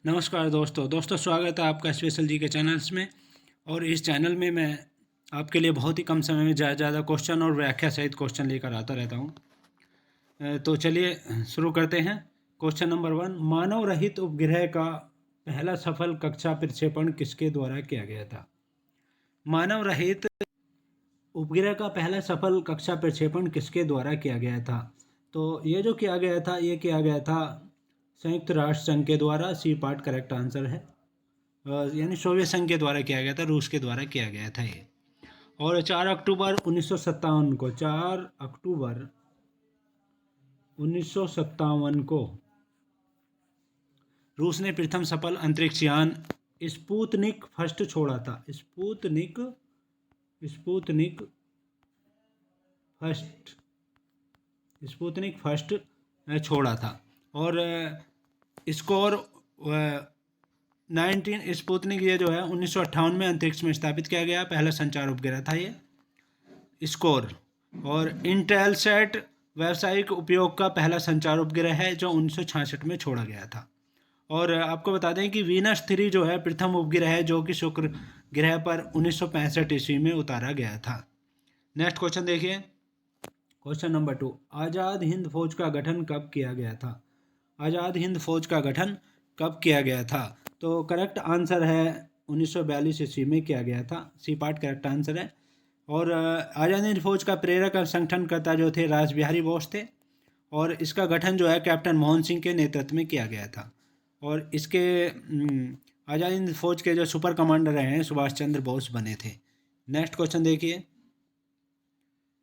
नमस्कार दोस्तों स्वागत है आपका स्पेशल जी के चैनल्स में। और इस चैनल में मैं आपके लिए बहुत ही कम समय में ज़्यादा क्वेश्चन और व्याख्या सहित क्वेश्चन लेकर आता रहता हूँ। तो चलिए शुरू करते हैं। क्वेश्चन नंबर 1, मानव रहित उपग्रह का पहला सफल कक्षा प्रक्षेपण किसके द्वारा किया गया था? मानव रहित उपग्रह का पहला सफल कक्षा प्रक्षेपण किसके द्वारा किया गया था? तो ये जो किया गया था ये किया गया था संयुक्त राष्ट्र संघ के द्वारा। सी पार्ट करेक्ट आंसर है। यानी सोवियत संघ के द्वारा किया गया था, रूस के द्वारा किया गया था ये। और 4 अक्टूबर 1957 को 4 अक्टूबर 1957 को रूस ने प्रथम सफल अंतरिक्ष यान स्पुतनिक फर्स्ट छोड़ा था। स्पुतनिक फर्स्ट स्पुतनिक फर्स्ट छोड़ा था। और स्कोर 19 स्पुतनिक ये जो है 1958 में अंतरिक्ष में स्थापित किया गया, पहला संचार उपग्रह था ये स्कोर। और इंटेलसैट व्यावसायिक उपयोग का पहला संचार उपग्रह है जो 1966 में छोड़ा गया था। और आपको बता दें कि वीनस 3 जो है प्रथम उपग्रह है जो कि शुक्र ग्रह पर 1965 ईस्वी में उतारा गया था। नेक्स्ट क्वेश्चन देखिए। क्वेश्चन नंबर 2, आज़ाद हिंद फौज का गठन कब किया गया था? आज़ाद हिंद फौज का गठन कब किया गया था? तो करेक्ट आंसर है 1942 ईस्वी में किया गया था। सी पार्ट करेक्ट आंसर है। और आज़ाद हिंद फौज का प्रेरक और संगठनकर्ता जो थे रास बिहारी बोस थे। और इसका गठन जो है कैप्टन मोहन सिंह के नेतृत्व में किया गया था। और इसके आज़ाद हिंद फौज के जो सुपर कमांडर रहे हैं सुभाष चंद्र बोस बने थे। नेक्स्ट क्वेश्चन देखिए।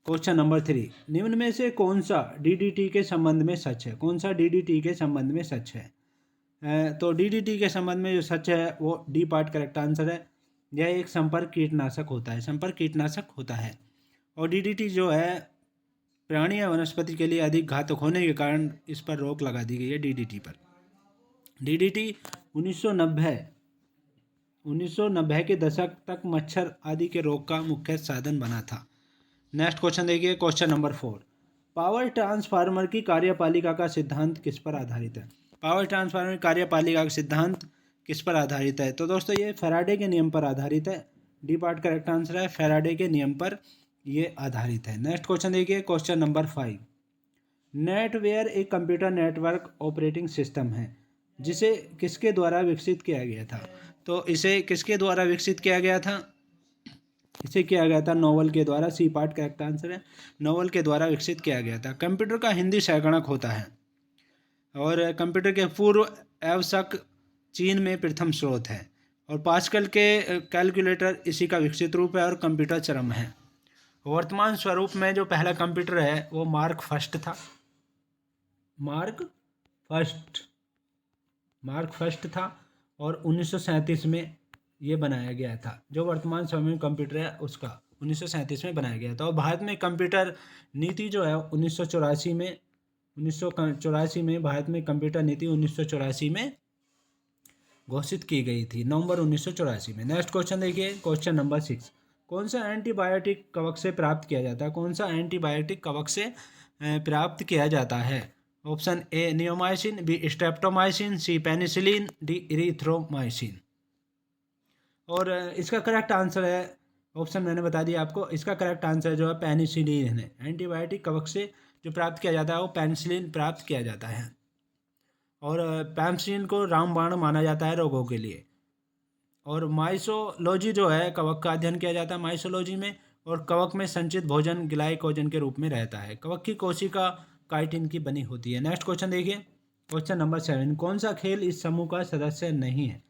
क्वेश्चन नंबर 3, निम्न में से कौन सा डीडीटी के संबंध में सच है? कौन सा डीडीटी के संबंध में सच है? तो डीडीटी के संबंध में जो सच है वो डी पार्ट करेक्ट आंसर है। यह एक संपर्क कीटनाशक होता है। और डीडीटी जो है प्राणी या वनस्पति के लिए अधिक घातक होने के कारण इस पर रोक लगा दी गई है डीडीटी पर। डीडीटी 1990 के दशक तक मच्छर आदि के रोग का मुख्य साधन बना था। नेक्स्ट क्वेश्चन देखिए। क्वेश्चन नंबर 4, पावर ट्रांसफार्मर की कार्यपालिका का सिद्धांत किस पर आधारित है? पावर ट्रांसफार्मर की कार्यपालिका का सिद्धांत किस पर आधारित है? तो दोस्तों ये फैराडे के नियम पर आधारित है। डी पार्ट करेक्ट आंसर है, फैराडे के नियम पर ये आधारित है। नेक्स्ट क्वेश्चन देखिए। क्वेश्चन नंबर 5, नेटवेयर एक कंप्यूटर नेटवर्क ऑपरेटिंग सिस्टम है जिसे किसके द्वारा विकसित किया गया था? तो इसे किसके द्वारा विकसित किया गया था? इसे किया गया था नोबल के द्वारा। सी पार्ट करेक्ट आंसर है, नोबल के द्वारा विकसित किया गया था। कंप्यूटर का हिंदी सैकड़क होता है। और कंप्यूटर के पूर्व आवश्यक चीन में प्रथम स्रोत है। और पास्कल के कैलकुलेटर इसी का विकसित रूप है। और कंप्यूटर चरम है। वर्तमान स्वरूप में जो पहला कंप्यूटर है वो मार्क फर्स्ट था। और 1937 में ये बनाया गया था। जो वर्तमान समय में कंप्यूटर है उसका 1937 में बनाया गया था। और भारत में कंप्यूटर नीति जो है 1984 में भारत में कंप्यूटर नीति 1984 में घोषित की गई थी, नवंबर 1984 में। नेक्स्ट क्वेश्चन देखिए। क्वेश्चन नंबर 6, कौन सा एंटीबायोटिक कवक से प्राप्त किया जाता है? कौन सा एंटीबायोटिक कवक से प्राप्त किया जाता है? Option A neomycin, B streptomycin, C penicillin, D erythromycin. और इसका करेक्ट आंसर है, ऑप्शन मैंने बता दिया आपको, इसका करेक्ट आंसर जो है पेनिसिलिन है। एंटीबायोटिक कवक से जो प्राप्त किया जाता है वो पेनिसिलिन प्राप्त किया जाता है। और पेनिसिलिन को रामबाण माना जाता है रोगों के लिए। और माइसोलॉजी जो है कवक का अध्ययन किया जाता है माइसोलॉजी में। और कवक में संचित भोजन ग्लाइकोजन के रूप में रहता है। कवक की कोशिका काइटिन की बनी होती है। नेक्स्ट क्वेश्चन देखिए। क्वेश्चन नंबर 7, कौन सा खेल इस समूह का सदस्य नहीं है?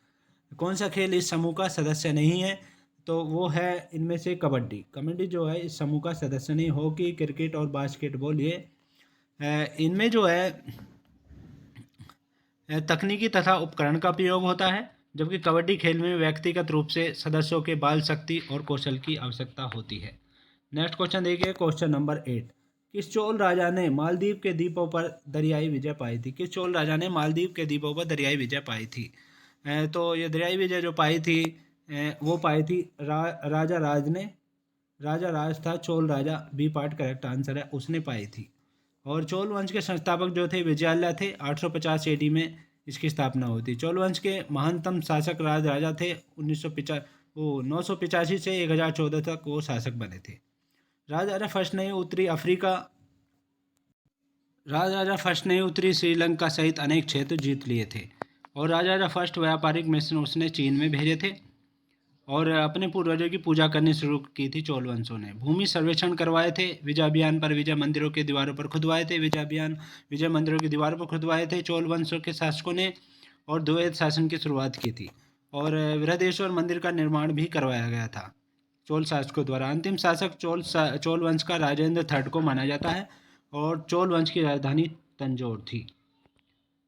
कौन सा खेल इस समूह का सदस्य नहीं है? तो वो है इनमें से कबड्डी जो है इस समूह का सदस्य नहीं। हॉकी, क्रिकेट और बास्केटबॉल ये इनमें जो है तकनीकी तथा उपकरण का प्रयोग होता है। जबकि कबड्डी खेल में व्यक्तिगत रूप से सदस्यों के बाल शक्ति और कौशल की आवश्यकता होती है। नेक्स्ट क्वेश्चन देखिए। क्वेश्चन नंबर 8, किस चोल राजा ने मालदीव के द्वीपों पर दरियाई विजय पाई थी? किस चोल राजा ने मालदीव के द्वीपों पर दरियाई विजय पाई थी? तो ये दरियाई विजय जो पाई थी वो पाई थी राजा राज था चोल राजा। बी पार्ट करेक्ट आंसर है, उसने पाई थी। और चोल वंश के संस्थापक जो थे विजयालय थे। 850 एडी में इसकी स्थापना हुई थी। चोल वंश के महानतम शासक राजा थे 985 से 1014 तक वो शासक बने थे। राजा फर्स्ट ने श्रीलंका सहित अनेक क्षेत्र जीत लिए थे। और राजा फर्स्ट व्यापारिक मिशन उसने चीन में भेजे थे और अपने पूर्वजों की पूजा करनी शुरू की थी चोल वंशों ने। भूमि सर्वेक्षण करवाए थे, विजय अभियान पर विजय मंदिरों के दीवारों पर खुदवाए थे चोल वंशों के शासकों ने, और द्वैत शासन की शुरुआत की थी। और बृहदेश्वर मंदिर का निर्माण भी करवाया गया था चोल शासकों द्वारा। अंतिम शासक चोल वंश का राजेंद्र थर्ड को माना जाता है और चोल वंश की राजधानी तंजौर थी।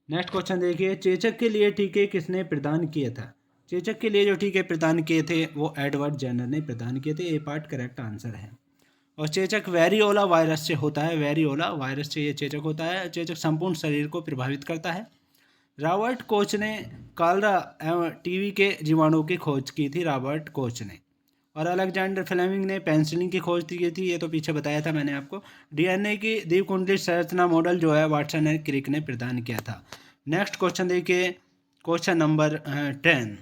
नेक्स्ट क्वेश्चन देखिए, चेचक के लिए टीके किसने प्रदान किया था? चेचक के लिए जो टीके प्रदान किए थे वो एडवर्ड जेनर ने प्रदान किए थे। ये पार्ट करेक्ट आंसर है। और चेचक वेरियोला वायरस से होता है, वेरियोला वायरस से ये चेचक होता है। चेचक संपूर्ण शरीर को प्रभावित करता है। रॉबर्ट कोच ने कालरा एवं टीबी के जीवाणु की खोज की थी, रॉबर्ट कोच ने। और अलेक्जेंडर फ्लेमिंग ने पेंसिलिन की खोज की थी, ये तो पीछे बताया था मैंने आपको। डीएनए की द्विकुंडली संरचना मॉडल जो है वाटसन एंड क्रिक ने प्रदान किया था। नेक्स्ट क्वेश्चन देखिए, क्वेश्चन नंबर 10,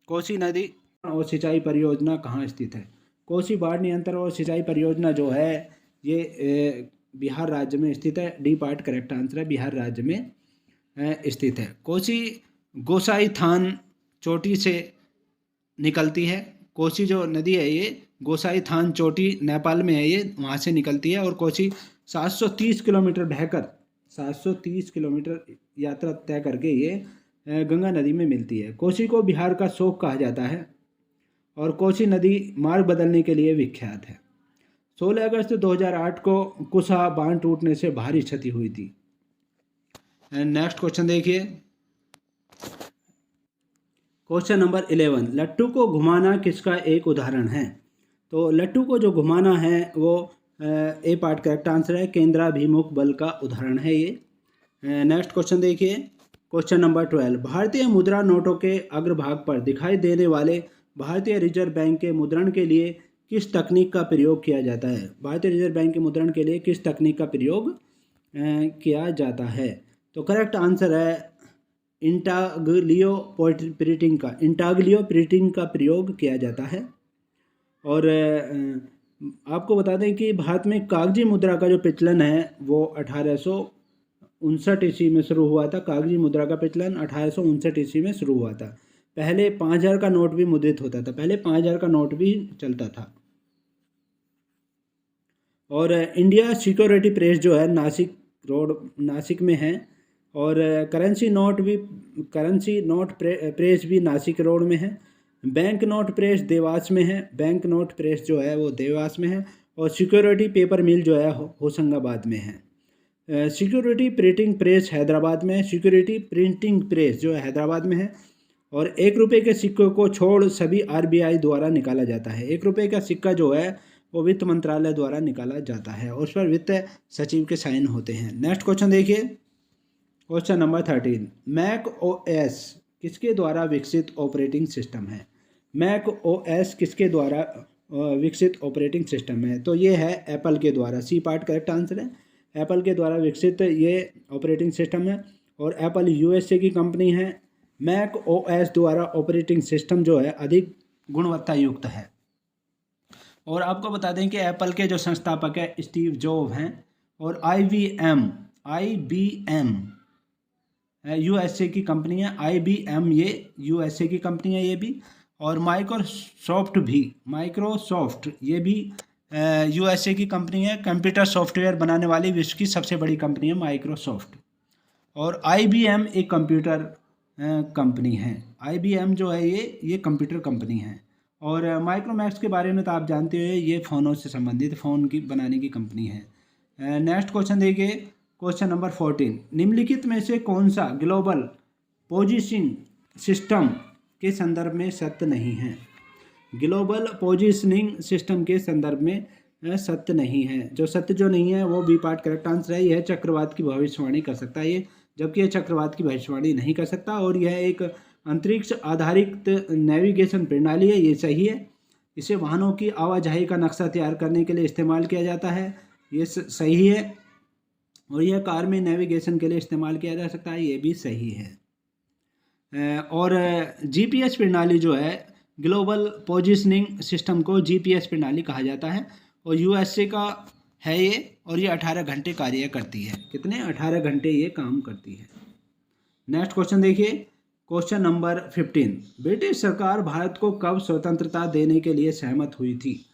कोसी नदी और सिंचाई परियोजना कहाँ स्थित है? कोसी बाढ़ नियंत्रण और सिंचाई परियोजना जो है ये बिहार राज्य में स्थित है। डी पार्ट करेक्ट आंसर है, बिहार राज्य में स्थित है। कोसी गोसाई थान चोटी से निकलती है। कोसी जो नदी है ये गोसाई थान चोटी नेपाल में है, ये वहाँ से निकलती है। और कोसी 730 किलोमीटर बहकर 730 किलोमीटर यात्रा तय करके ये गंगा नदी में मिलती है। कोसी को बिहार का शोक कहा जाता है और कोसी नदी मार्ग बदलने के लिए विख्यात है। 16 अगस्त 2008 को कुशा बांध टूटने से भारी क्षति हुई थी। नेक्स्ट क्वेश्चन देखिए, क्वेश्चन नंबर 11, लट्टू को घुमाना किसका एक उदाहरण है? तो लट्टू को जो घुमाना है वो ए पार्ट करेक्ट आंसर है, केंद्राभिमुख बल का उदाहरण है ये। नेक्स्ट क्वेश्चन देखिए, क्वेश्चन नंबर 12, भारतीय मुद्रा नोटों के अग्रभाग पर दिखाई देने वाले भारतीय रिजर्व बैंक के मुद्रण के लिए किस तकनीक का प्रयोग किया जाता है? भारतीय रिजर्व बैंक के मुद्रण के लिए किस तकनीक का प्रयोग किया जाता है? तो करेक्ट आंसर है इंटाग्लियो प्रिंटिंग का प्रयोग किया जाता है। और आपको बता दें कि भारत में कागजी मुद्रा का जो प्रचलन है वो 1859 ईस्वी में शुरू हुआ था। कागजी मुद्रा का प्रचलन 1859 ईस्वी में शुरू हुआ था। पहले 5000 का नोट भी मुद्रित होता था, पहले 5000 का नोट भी चलता था। और इंडिया सिक्योरिटी प्रेस जो है नासिक में है। और करेंसी नोट प्रेस भी नासिक रोड में है। बैंक नोट प्रेस देवास में है, बैंक नोट प्रेस जो है वो देवास में है। और सिक्योरिटी पेपर मिल जो है होशंगाबाद में है। सिक्योरिटी प्रिंटिंग प्रेस हैदराबाद में है, सिक्योरिटी प्रिंटिंग प्रेस जो है हैदराबाद में है। और 1 रुपये के सिक्कों को छोड़ सभी RBI द्वारा निकाला जाता है। 1 रुपये का सिक्का जो है वो वित्त मंत्रालय द्वारा निकाला जाता है और उस पर वित्त सचिव के साइन होते हैं। नेक्स्ट क्वेश्चन देखिए, क्वेश्चन नंबर 13, मैक OS किसके द्वारा विकसित ऑपरेटिंग सिस्टम है? मैक OS किसके द्वारा विकसित ऑपरेटिंग सिस्टम है? तो ये है एप्पल के द्वारा। सी पार्ट करेक्ट आंसर है, एप्पल के द्वारा विकसित ये ऑपरेटिंग सिस्टम है। और एप्पल USA की कंपनी है। मैक OS द्वारा ऑपरेटिंग सिस्टम जो है अधिक गुणवत्ता युक्त है। और आपको बता दें कि एप्पल के जो संस्थापक है स्टीव जॉब हैं। और IBM USA की कंपनी है। IBM ये USA की कंपनी है ये भी। और माइक्रोसॉफ्ट ये भी USA की कंपनी है। कंप्यूटर सॉफ्टवेयर बनाने वाली विश्व की सबसे बड़ी कंपनी है माइक्रोसॉफ्ट। और IBM एक कंप्यूटर कंपनी है। IBM जो है ये कंप्यूटर कंपनी है। और माइक्रोमैक्स के बारे में तो आप जानते हो, ये फ़ोनों से संबंधित फ़ोन की बनाने की कंपनी है। नेक्स्ट क्वेश्चन देखिए, क्वेश्चन नंबर 14, निम्नलिखित में से कौन सा ग्लोबल पोजीशनिंग सिस्टम के संदर्भ में सत्य नहीं है? ग्लोबल पोजीशनिंग सिस्टम के संदर्भ में सत्य नहीं है। जो सत्य जो नहीं है वो बी पार्ट करेक्ट आंसर है। यह चक्रवात की भविष्यवाणी कर सकता है ये, जबकि यह चक्रवात की भविष्यवाणी नहीं कर सकता। और यह एक अंतरिक्ष आधारित नेविगेशन प्रणाली है, ये सही है। इसे वाहनों की आवाजाही का नक्शा तैयार करने के लिए इस्तेमाल किया जाता है, ये सही है। और यह कार में नेविगेशन के लिए इस्तेमाल किया जा सकता है, ये भी सही है। और जीपीएस प्रणाली जो है, ग्लोबल पोजिशनिंग सिस्टम को जीपीएस प्रणाली कहा जाता है और यूएसए का है ये, और ये 18 घंटे कार्य करती है। कितने? 18 घंटे ये काम करती है। नेक्स्ट क्वेश्चन देखिए, क्वेश्चन नंबर 15। ब्रिटिश सरकार भारत को कब स्वतंत्रता देने के लिए सहमत हुई थी?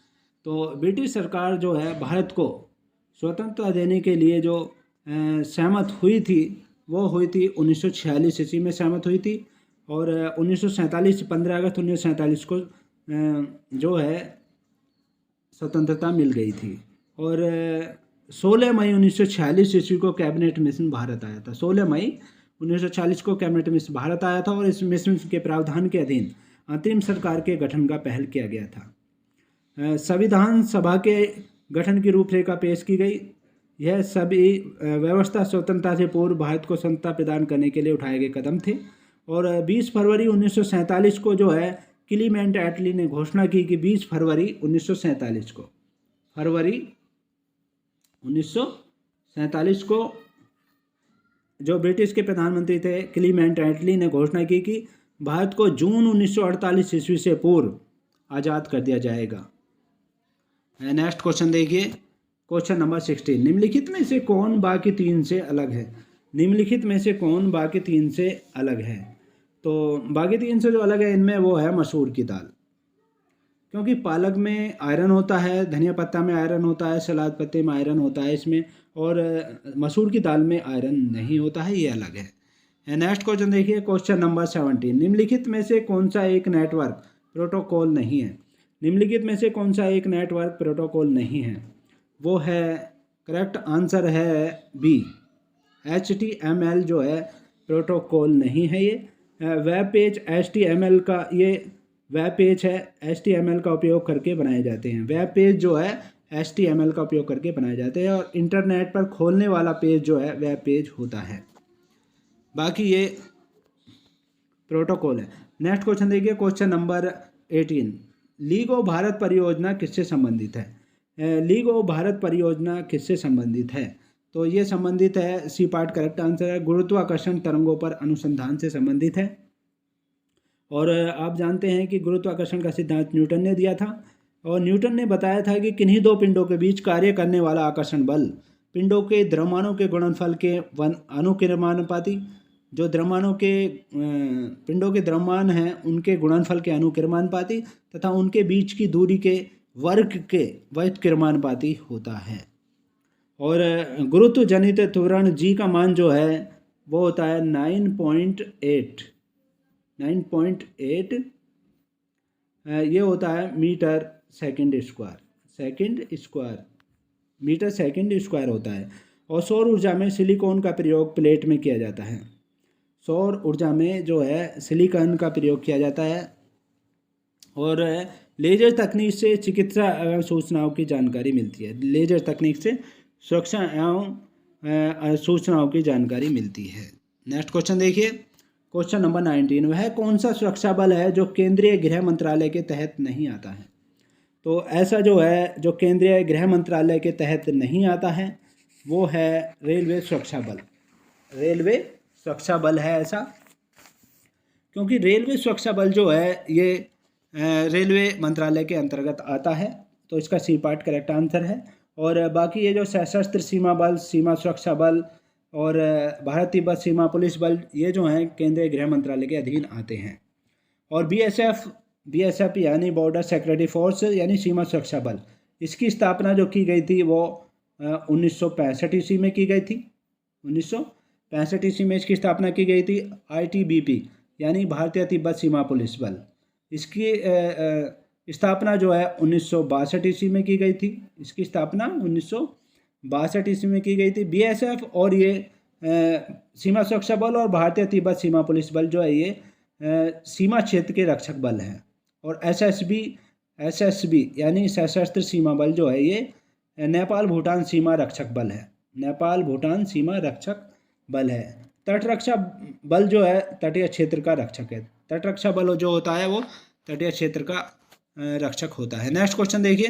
तो ब्रिटिश सरकार जो है भारत को स्वतंत्रता देने के लिए जो सहमत हुई थी वो हुई थी 1946 ईस्वी में सहमत हुई थी, और 1947 15 अगस्त 1947 को जो है स्वतंत्रता मिल गई थी। और 16 मई 1946 ईस्वी को कैबिनेट मिशन भारत आया था। 16 मई 1940 को कैबिनेट मिशन भारत आया था और इस मिशन के प्रावधान के अधीन अंतरिम सरकार के गठन का पहल किया गया था। संविधान सभा के गठन की रूपरेखा पेश की गई। यह सभी व्यवस्था स्वतंत्रता से पूर्व भारत को स्वतंत्रता प्रदान करने के लिए उठाए गए कदम थे। और 20 फरवरी 1947 को जो है क्लीमेंट एटली ने घोषणा की कि 20 फरवरी 1947 को, फरवरी 1947 को जो ब्रिटिश के प्रधानमंत्री थे क्लीमेंट एटली ने घोषणा की कि भारत को जून 1948 ईस्वी से पूर्व आज़ाद कर दिया जाएगा। नेक्स्ट क्वेश्चन देखिए, क्वेश्चन नंबर 16। निम्नलिखित में से कौन बाकी तीन से अलग है? निम्नलिखित में से कौन बाकी तीन से अलग है? तो बाकी तीन से जो अलग है इनमें वो है मसूर की दाल, क्योंकि पालक में आयरन होता है, धनिया पत्ता में आयरन होता है, सलाद पत्ते में आयरन होता है इसमें, और मसूर की दाल में आयरन नहीं होता है, ये अलग है। नेक्स्ट क्वेश्चन देखिए, क्वेश्चन नंबर 17। निम्नलिखित में से कौन सा एक नेटवर्क प्रोटोकॉल नहीं है? निम्नलिखित में से कौन सा एक नेटवर्क प्रोटोकॉल नहीं है? वो है, करेक्ट आंसर है बी, HTML जो है प्रोटोकॉल नहीं है। ये वेब पेज HTML का, ये वेब पेज है HTML का उपयोग करके बनाए जाते हैं। वेब पेज जो है HTML का उपयोग करके बनाए जाते हैं, और इंटरनेट पर खोलने वाला पेज जो है वेब पेज होता है। बाकी ये प्रोटोकॉल है। नेक्स्ट क्वेश्चन देखिए, question number 18। League of Bharat परियोजना किससे संबंधित है? लीग ऑफ भारत परियोजना किससे संबंधित है? तो ये संबंधित है, सी पार्ट करेक्ट आंसर है, गुरुत्वाकर्षण तरंगों पर अनुसंधान से संबंधित है। और आप जानते हैं कि गुरुत्वाकर्षण का सिद्धांत न्यूटन ने दिया था, और न्यूटन ने बताया था कि किन्हीं दो पिंडों के बीच कार्य करने वाला आकर्षण बल पिंडों के द्रव्यमानों के गुणनफल के अनुकिरमानुपाती, जो द्रव्यमानों के पिंडों के द्रव्यमान हैं उनके गुणनफल के अनुकिरमानुपाती तथा उनके बीच की दूरी के वर्ग के व्युत्क्रमानुपाती होता है। और गुरुत्व जनित त्वरण जी का मान जो है वो होता है 9.8 ये होता है metre second square, metre second square होता है। और सौर ऊर्जा में सिलिकॉन का प्रयोग प्लेट में किया जाता है। सौर ऊर्जा में जो है सिलिकॉन का प्रयोग किया जाता है। और लेजर तकनीक से चिकित्सा एवं सूचनाओं की जानकारी मिलती है। लेजर तकनीक से सुरक्षा एवं सूचनाओं की जानकारी मिलती है। नेक्स्ट क्वेश्चन देखिए, क्वेश्चन नंबर 19। वह कौन सा सुरक्षा बल है जो केंद्रीय गृह मंत्रालय के तहत नहीं आता है? तो ऐसा जो है जो केंद्रीय गृह मंत्रालय के तहत नहीं आता है वो है रेलवे सुरक्षा बल। रेलवे सुरक्षा बल है ऐसा, क्योंकि रेलवे सुरक्षा बल जो है ये रेलवे मंत्रालय के अंतर्गत आता है, तो इसका सी पार्ट करेक्ट आंसर है। और बाकी ये जो सशस्त्र सीमा बल, सीमा सुरक्षा बल और भारत तिब्बत सीमा पुलिस बल, ये जो हैं केंद्रीय गृह मंत्रालय के अधीन आते हैं। और BSF यानी बॉर्डर सिक्योरिटी फोर्स यानी सीमा सुरक्षा बल, इसकी स्थापना जो की गई थी वो 1965 ईस्वी में की गई थी। 1965 ईस्वी में इसकी स्थापना की गई थी। ITBP यानी भारतीय तिब्बत सीमा पुलिस बल, इसकी स्थापना जो है 1962 ईस्वी में की गई थी। इसकी स्थापना 1962 ईस्वी में की गई थी। BSF और ये सीमा सुरक्षा बल और भारतीय तिब्बत सीमा पुलिस बल जो है ये सीमा क्षेत्र के रक्षक बल हैं। और SSB यानी सशस्त्र सीमा बल जो है ये नेपाल भूटान सीमा रक्षक बल है। नेपाल भूटान सीमा रक्षक बल है। तटरक्षा बल जो है तटीय क्षेत्र का रक्षक है। तटरक्षा बल जो होता है वो तटीय क्षेत्र का रक्षक होता है। नेक्स्ट क्वेश्चन देखिए,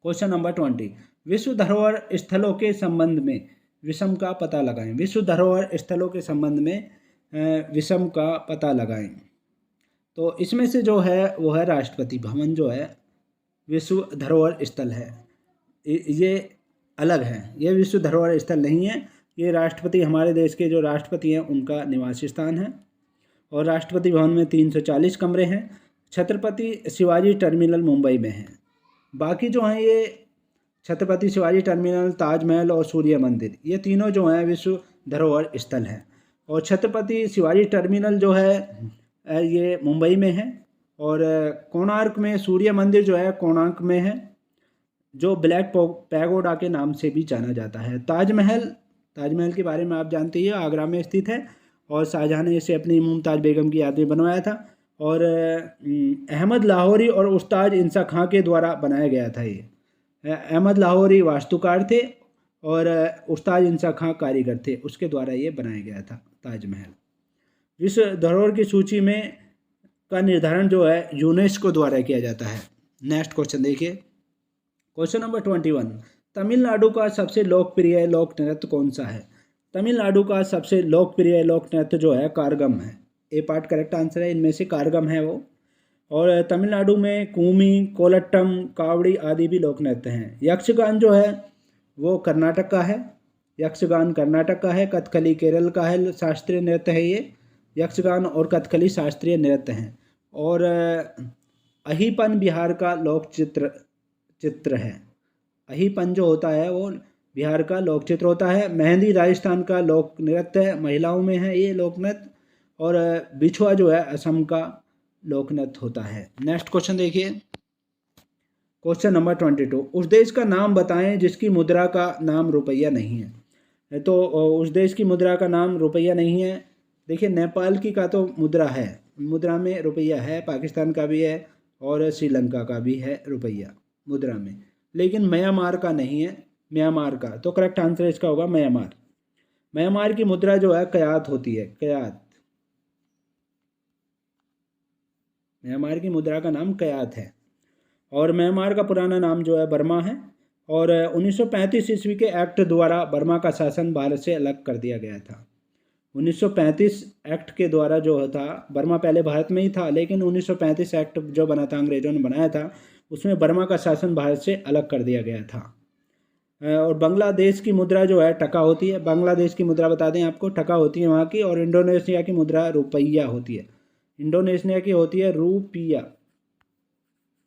क्वेश्चन नंबर 20। विश्व धरोहर स्थलों के संबंध में विषम का पता लगाएं। विश्व धरोहर स्थलों के संबंध में विषम का पता लगाएं। तो इसमें से जो है वो है राष्ट्रपति भवन, जो है विश्व धरोहर स्थल है। ये अलग है, ये विश्व धरोहर स्थल नहीं है। ये राष्ट्रपति, हमारे देश के जो राष्ट्रपति हैं उनका निवास स्थान है। और राष्ट्रपति भवन में 340 कमरे हैं। छत्रपति शिवाजी टर्मिनल मुंबई में है। बाकी जो हैं ये छत्रपति शिवाजी टर्मिनल, ताजमहल और सूर्य मंदिर, ये तीनों जो हैं विश्व धरोहर स्थल हैं। और छत्रपति शिवाजी टर्मिनल जो है ये मुंबई में है। और कोणार्क में सूर्य मंदिर जो है कोणार्क में है, जो ब्लैक पैगोडा के नाम से भी जाना जाता है। ताजमहल के बारे में आप जानते ही, आगरा में स्थित है और शाहजहां ने इसे अपनी मुमताज़ बेगम की याद में बनवाया था। और अहमद लाहौरी और उस्ताद इंसा खां के द्वारा बनाया गया था। ये अहमद लाहौरी वास्तुकार थे और उस्ताद इंसा खां कारीगर थे, उसके द्वारा ये बनाया गया था ताजमहल। विश्व धरोहर की सूची में का निर्धारण जो है यूनेस्को द्वारा किया जाता है। नेक्स्ट क्वेश्चन देखिए, क्वेश्चन नंबर 21। तमिलनाडु का सबसे लोकप्रिय लोक नृत्य कौन सा है? तमिलनाडु का सबसे लोकप्रिय लोक नृत्य जो है कारगम है। ए पार्ट करेक्ट आंसर है, इनमें से कारगम है वो। और तमिलनाडु में कूमी, कोलट्टम, कावड़ी आदि भी लोक नृत्य हैं। यक्षगान जो है वो कर्नाटक का है। यक्षगान कर्नाटक का है। कथकली केरल का है, शास्त्रीय नृत्य है ये। यक्षगान और कथकली शास्त्रीय नृत्य हैं। और अहिपन बिहार का लोक चित्र है। अहिपन जो होता है वो बिहार का लोक चित्र होता है। मेहंदी राजस्थान का लोक नृत्य है, महिलाओं में है ये लोक नृत्य। और बिछुआ जो है असम का लोक नृत्य होता है। नेक्स्ट क्वेश्चन देखिए, क्वेश्चन नंबर 22। उस देश का नाम बताएं जिसकी मुद्रा का नाम रुपया नहीं है। तो उस देश की मुद्रा का नाम रुपया नहीं है। देखिए, नेपाल की का तो मुद्रा है, मुद्रा में रुपया है। पाकिस्तान का भी है और श्रीलंका का भी है रुपया मुद्रा में, लेकिन म्यांमार का नहीं है। म्यांमार का तो करेक्ट आंसर इसका होगा म्यांमार। म्यांमार की मुद्रा जो है कयात होती है, कयात। म्यांमार की मुद्रा का नाम कयात है। और म्यांमार का पुराना नाम जो है बर्मा है। और 1935 ईस्वी के एक्ट द्वारा बर्मा का शासन भारत से अलग कर दिया गया था। 1935 एक्ट के द्वारा जो था, बर्मा पहले भारत में ही था, लेकिन 1935 एक्ट जो बना था, अंग्रेजों ने बनाया था, उसमें बर्मा का शासन भारत से अलग कर दिया गया था। और बांग्लादेश की मुद्रा जो है टका होती है। बांग्लादेश की मुद्रा बता दें आपको, टका होती है वहाँ की। और इंडोनेशिया की मुद्रा रुपया होती है। इंडोनेशिया की होती है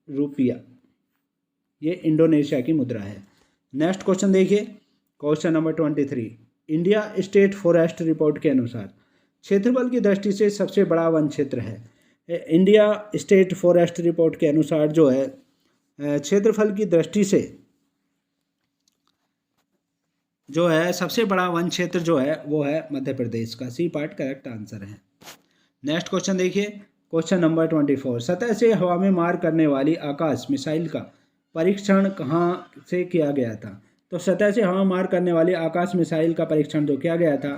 रुपिया, ये इंडोनेशिया की मुद्रा है। नेक्स्ट क्वेश्चन देखिए, question number 23। India state forest report के अनुसार क्षेत्रफल की दृष्टि से सबसे बड़ा वन क्षेत्र है। इंडिया स्टेट फॉरेस्ट रिपोर्ट के अनुसार जो है क्षेत्रफल की दृष्टि से जो है सबसे बड़ा वन क्षेत्र जो है वो है मध्य प्रदेश का। सी पार्ट करेक्ट आंसर है। नेक्स्ट क्वेश्चन देखिए, क्वेश्चन नंबर 24। सतह से हवा में मार करने वाली आकाश मिसाइल का परीक्षण कहाँ से किया गया था? तो सतह से हवा मार करने वाली आकाश मिसाइल का परीक्षण जो किया गया था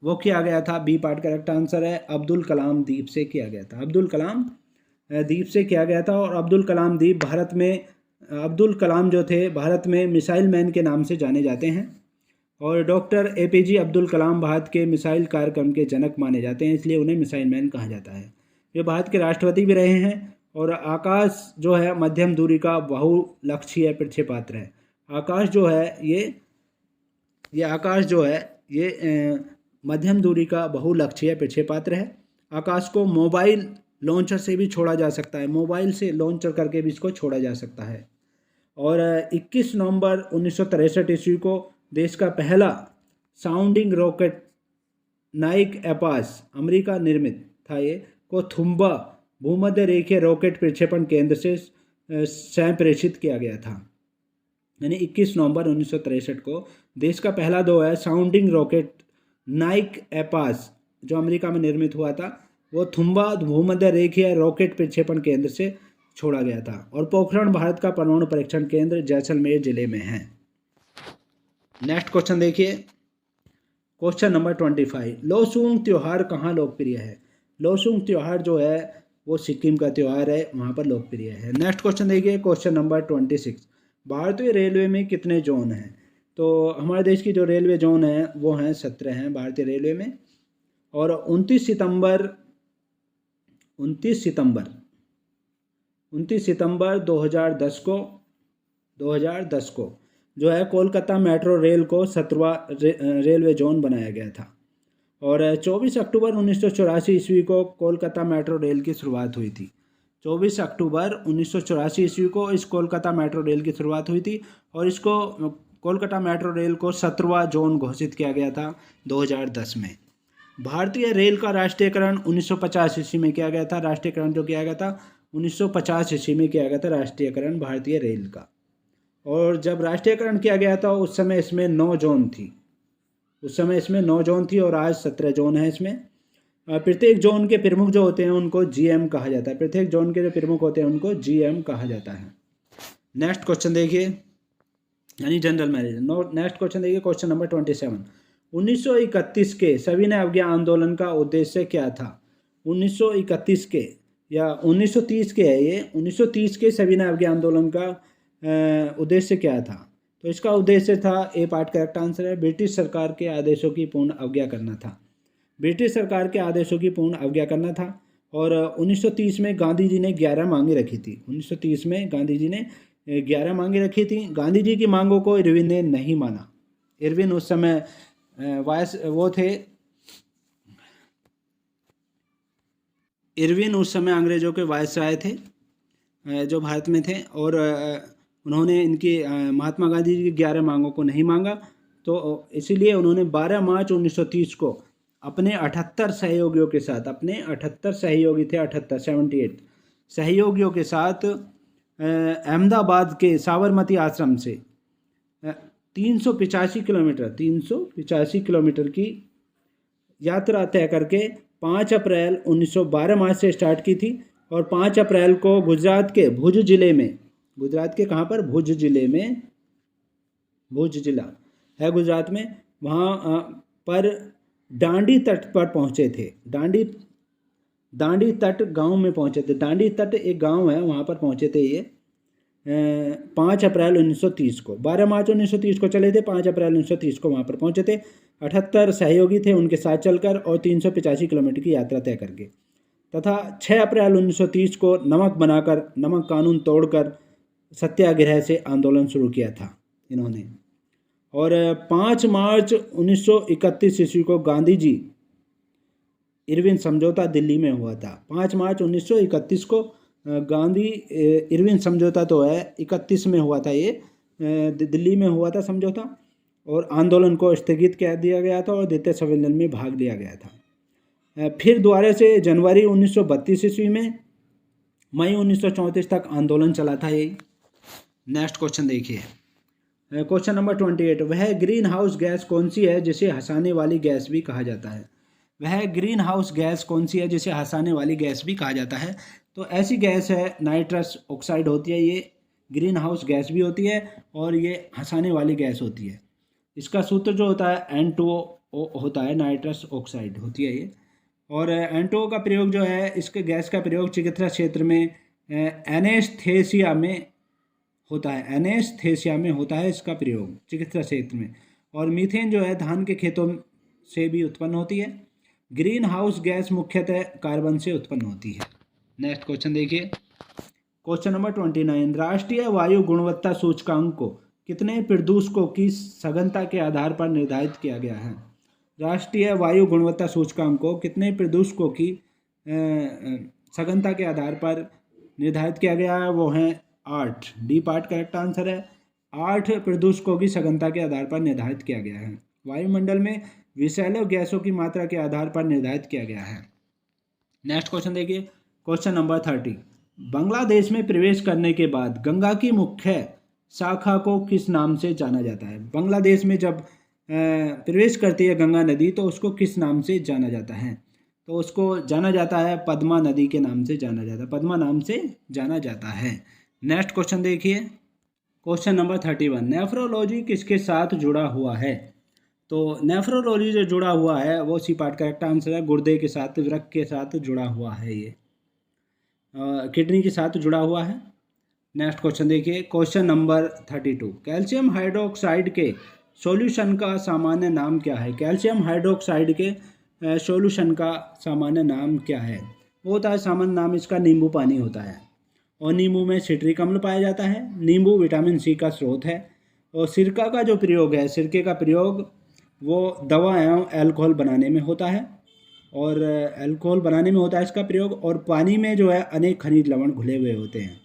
वो किया गया था, बी पार्ट करेक्ट आंसर है, अब्दुल कलाम द्वीप से किया गया था। अब्दुल कलाम द्वीप से किया गया था। और अब्दुल कलाम द्वीप भारत में, अब्दुल कलाम जो थे भारत में मिसाइल मैन के नाम से जाने जाते हैं। और डॉक्टर APJ अब्दुल कलाम भारत के मिसाइल कार्यक्रम के जनक माने जाते हैं, इसलिए उन्हें मिसाइल मैन कहा जाता है। ये भारत के राष्ट्रपति भी रहे हैं। और आकाश जो है मध्यम दूरी का बहुलक्षीय प्रक्षेपास्त्र है। आकाश जो है ये आकाश जो है ये मध्यम दूरी का बहुलक्षीय प्रक्षेपास्त्र है। आकाश को मोबाइल लॉन्चर से भी छोड़ा जा सकता है, मोबाइल से लॉन्चर करके भी इसको छोड़ा जा सकता है। और 21 नवंबर 1963 ईस्वी को देश का पहला साउंडिंग रॉकेट नाइक एपास, अमेरिका निर्मित था ये, को थुम्बा भूमध्य रेखीय रॉकेट प्रक्षेपण केंद्र से संप्रेषित किया गया था। यानी 21 नवंबर 1963 को देश का पहला जो है साउंडिंग रॉकेट नाइक एपास जो अमेरिका में निर्मित हुआ था, वो थुम्बा भूमध्य रेखीय रॉकेट प्रक्षेपण केंद्र से छोड़ा गया था। और पोखरण भारत का परमाणु परीक्षण केंद्र जैसलमेर जिले में है। नेक्स्ट क्वेश्चन देखिए, क्वेश्चन नंबर 25। लोसूंग त्यौहार कहाँ लोकप्रिय है? लोसूंग त्यौहार जो है वो सिक्किम का त्यौहार है, वहाँ पर लोकप्रिय है। नेक्स्ट क्वेश्चन देखिए, क्वेश्चन नंबर 26। भारतीय रेलवे में कितने जोन हैं? तो हमारे देश की जो रेलवे जोन है वो हैं 17 हैं भारतीय रेलवे में। और 29 सितंबर 2010 को जो है कोलकाता मेट्रो रेल को 17वां रेलवे जोन बनाया गया था। और 24 अक्टूबर 1984 ईस्वी को कोलकाता मेट्रो रेल की शुरुआत हुई थी। 24 अक्टूबर 1984 ईस्वी को इस कोलकाता मेट्रो रेल की शुरुआत हुई थी और इसको कोलकाता मेट्रो रेल को 17वां जोन घोषित किया गया था 2010 में। भारतीय रेल का राष्ट्रीयकरण 1950 ईस्वी में किया गया था। राष्ट्रीयकरण जो किया गया था 1950 ईस्वी में किया गया था राष्ट्रीयकरण भारतीय रेल का। और जब राष्ट्रीयकरण किया गया था उस समय इसमें 9 जोन थी और आज 17 जोन है इसमें। प्रत्येक जोन के प्रमुख जो होते हैं उनको जीएम कहा जाता है। प्रत्येक जोन के जो प्रमुख होते हैं उनको जीएम कहा जाता है। नेक्स्ट क्वेश्चन देखिए, यानी जनरल मैनेजर। नेक्स्ट क्वेश्चन देखिए, क्वेश्चन नंबर 27। 1931 के सविनय अवज्ञा आंदोलन का उद्देश्य क्या था? 1931 के या 1930 के है ये, 1930 के सविनय अवज्ञा आंदोलन का उद्देश्य क्या था? तो इसका उद्देश्य था, ए पार्ट करेक्ट आंसर है, ब्रिटिश सरकार के आदेशों की पूर्ण अवज्ञा करना था। ब्रिटिश सरकार के आदेशों की पूर्ण अवज्ञा करना था। और 1930 में गांधी जी ने 11 मांगें रखी थी। 1930 में गांधी जी ने 11 मांगें रखी थी। गांधी जी की मांगों को इरविन ने नहीं माना। इरविन उस समय इरविन उस समय अंग्रेजों के वायसराय थे जो भारत में थे। और उन्होंने इनकी महात्मा गांधी जी की 11 मांगों को नहीं मांगा। तो इसीलिए उन्होंने 12 मार्च 1930 को अपने 78 सहयोगियों के साथ, अपने 78 सहयोगी थे, 78 सहयोगियों के साथ अहमदाबाद के साबरमती आश्रम से 385 किलोमीटर की यात्रा तय करके 5 अप्रैल 1912 मार्च से स्टार्ट की थी। और 5 अप्रैल को गुजरात के भुज जिले में, गुजरात के कहाँ पर? भुज जिले में, भुज जिला है गुजरात में, वहाँ पर डांडी तट पर पहुँचे थे। दांडी तट गांव में पहुँचे थे। दांडी तट एक गांव है, वहाँ पर पहुँचे थे ये 5 अप्रैल 1930 को। 12 मार्च 1930 को चले थे, 5 अप्रैल 1930 को वहाँ पर पहुँचे थे। 78 सहयोगी थे उनके साथ चलकर और 385 किलोमीटर की यात्रा तय करके। तथा 6 अप्रैल 1930 को नमक कानून तोड़कर सत्याग्रह से आंदोलन शुरू किया था इन्होंने। और 5 मार्च 1931 ईस्वी को गांधी जी इरविन समझौता दिल्ली में हुआ था। 5 मार्च 1931 को गांधी इरविन समझौता तो है 31 में हुआ था, ये दिल्ली में हुआ था समझौता। और आंदोलन को स्थगित कर दिया गया था और द्वितीय सम्मेलन में भाग लिया गया था। फिर दोबारा से जनवरी 1932 ईस्वी में मई 1934 तक आंदोलन चला था ये। नेक्स्ट क्वेश्चन देखिए, क्वेश्चन नंबर 28। वह ग्रीन हाउस गैस कौन सी है जिसे हंसाने वाली गैस भी कहा जाता है? वह ग्रीन हाउस गैस कौन सी है जिसे हंसाने वाली गैस भी कहा जाता है? तो ऐसी गैस है नाइट्रस ऑक्साइड होती है। ये ग्रीन हाउस गैस भी होती है और ये हंसाने वाली गैस होती है। इसका सूत्र जो होता है N2O होता है, नाइट्रस ऑक्साइड होती है ये। और N2O का प्रयोग जो है, इसके गैस का प्रयोग चिकित्सा क्षेत्र में एनेस्थेसिया में होता है। एनेस्थेसिया में होता है इसका प्रयोग चिकित्सा क्षेत्र में। और मीथेन जो है धान के खेतों से भी उत्पन्न होती है। ग्रीन हाउस गैस मुख्यतः कार्बन से उत्पन्न होती है। नेक्स्ट क्वेश्चन देखिए, क्वेश्चन नंबर 29। राष्ट्रीय वायु गुणवत्ता सूचकांक को कितने प्रदूषकों की सघनता के आधार पर निर्धारित किया गया है? राष्ट्रीय वायु गुणवत्ता सूचकांक को कितने प्रदूषकों की सघनता के आधार पर निर्धारित किया गया है? वो हैं 8। डी पार्ट करेक्ट आंसर है। 8 प्रदूषकों की सघनता के आधार पर निर्धारित किया गया है। वायुमंडल में विषैले गैसों की मात्रा के आधार पर निर्धारित किया गया है। नेक्स्ट क्वेश्चन देखिए, क्वेश्चन नंबर 30। बांग्लादेश में प्रवेश करने के बाद गंगा की मुख्य शाखा को किस नाम से जाना जाता है? बांग्लादेश में जब प्रवेश करती है गंगा नदी तो उसको किस नाम से जाना जाता है? तो उसको जाना जाता है पद्मा नदी के नाम से जाना जाता है, पद्मा नाम से जाना जाता है। नेक्स्ट क्वेश्चन देखिए, क्वेश्चन नंबर 31। नेफ्रोलॉजी किसके साथ जुड़ा हुआ है? तो नेफ्रोलॉजी जो जुड़ा हुआ है वो सी पार्ट करेक्ट आंसर है। गुर्दे के साथ, वृक्क के साथ जुड़ा हुआ है, ये किडनी के साथ जुड़ा हुआ है। नेक्स्ट क्वेश्चन देखिए, क्वेश्चन नंबर 32। कैल्शियम हाइड्रोक्साइड के सॉल्यूशन का सामान्य नाम क्या है? कैल्शियम हाइड्रोक्साइड के सॉल्यूशन का सामान्य नाम क्या है? वो होता है, सामान्य नाम इसका नींबू पानी होता है। और नींबू में सिट्रिक अम्ल पाया जाता है। नींबू विटामिन सी का स्रोत है। और सिरका का जो प्रयोग है, सिरके का प्रयोग वो दवा एवं अल्कोहल बनाने में होता है। और अल्कोहल बनाने में होता है इसका प्रयोग। और पानी में जो है अनेक खनिज लवण घुले हुए होते हैं।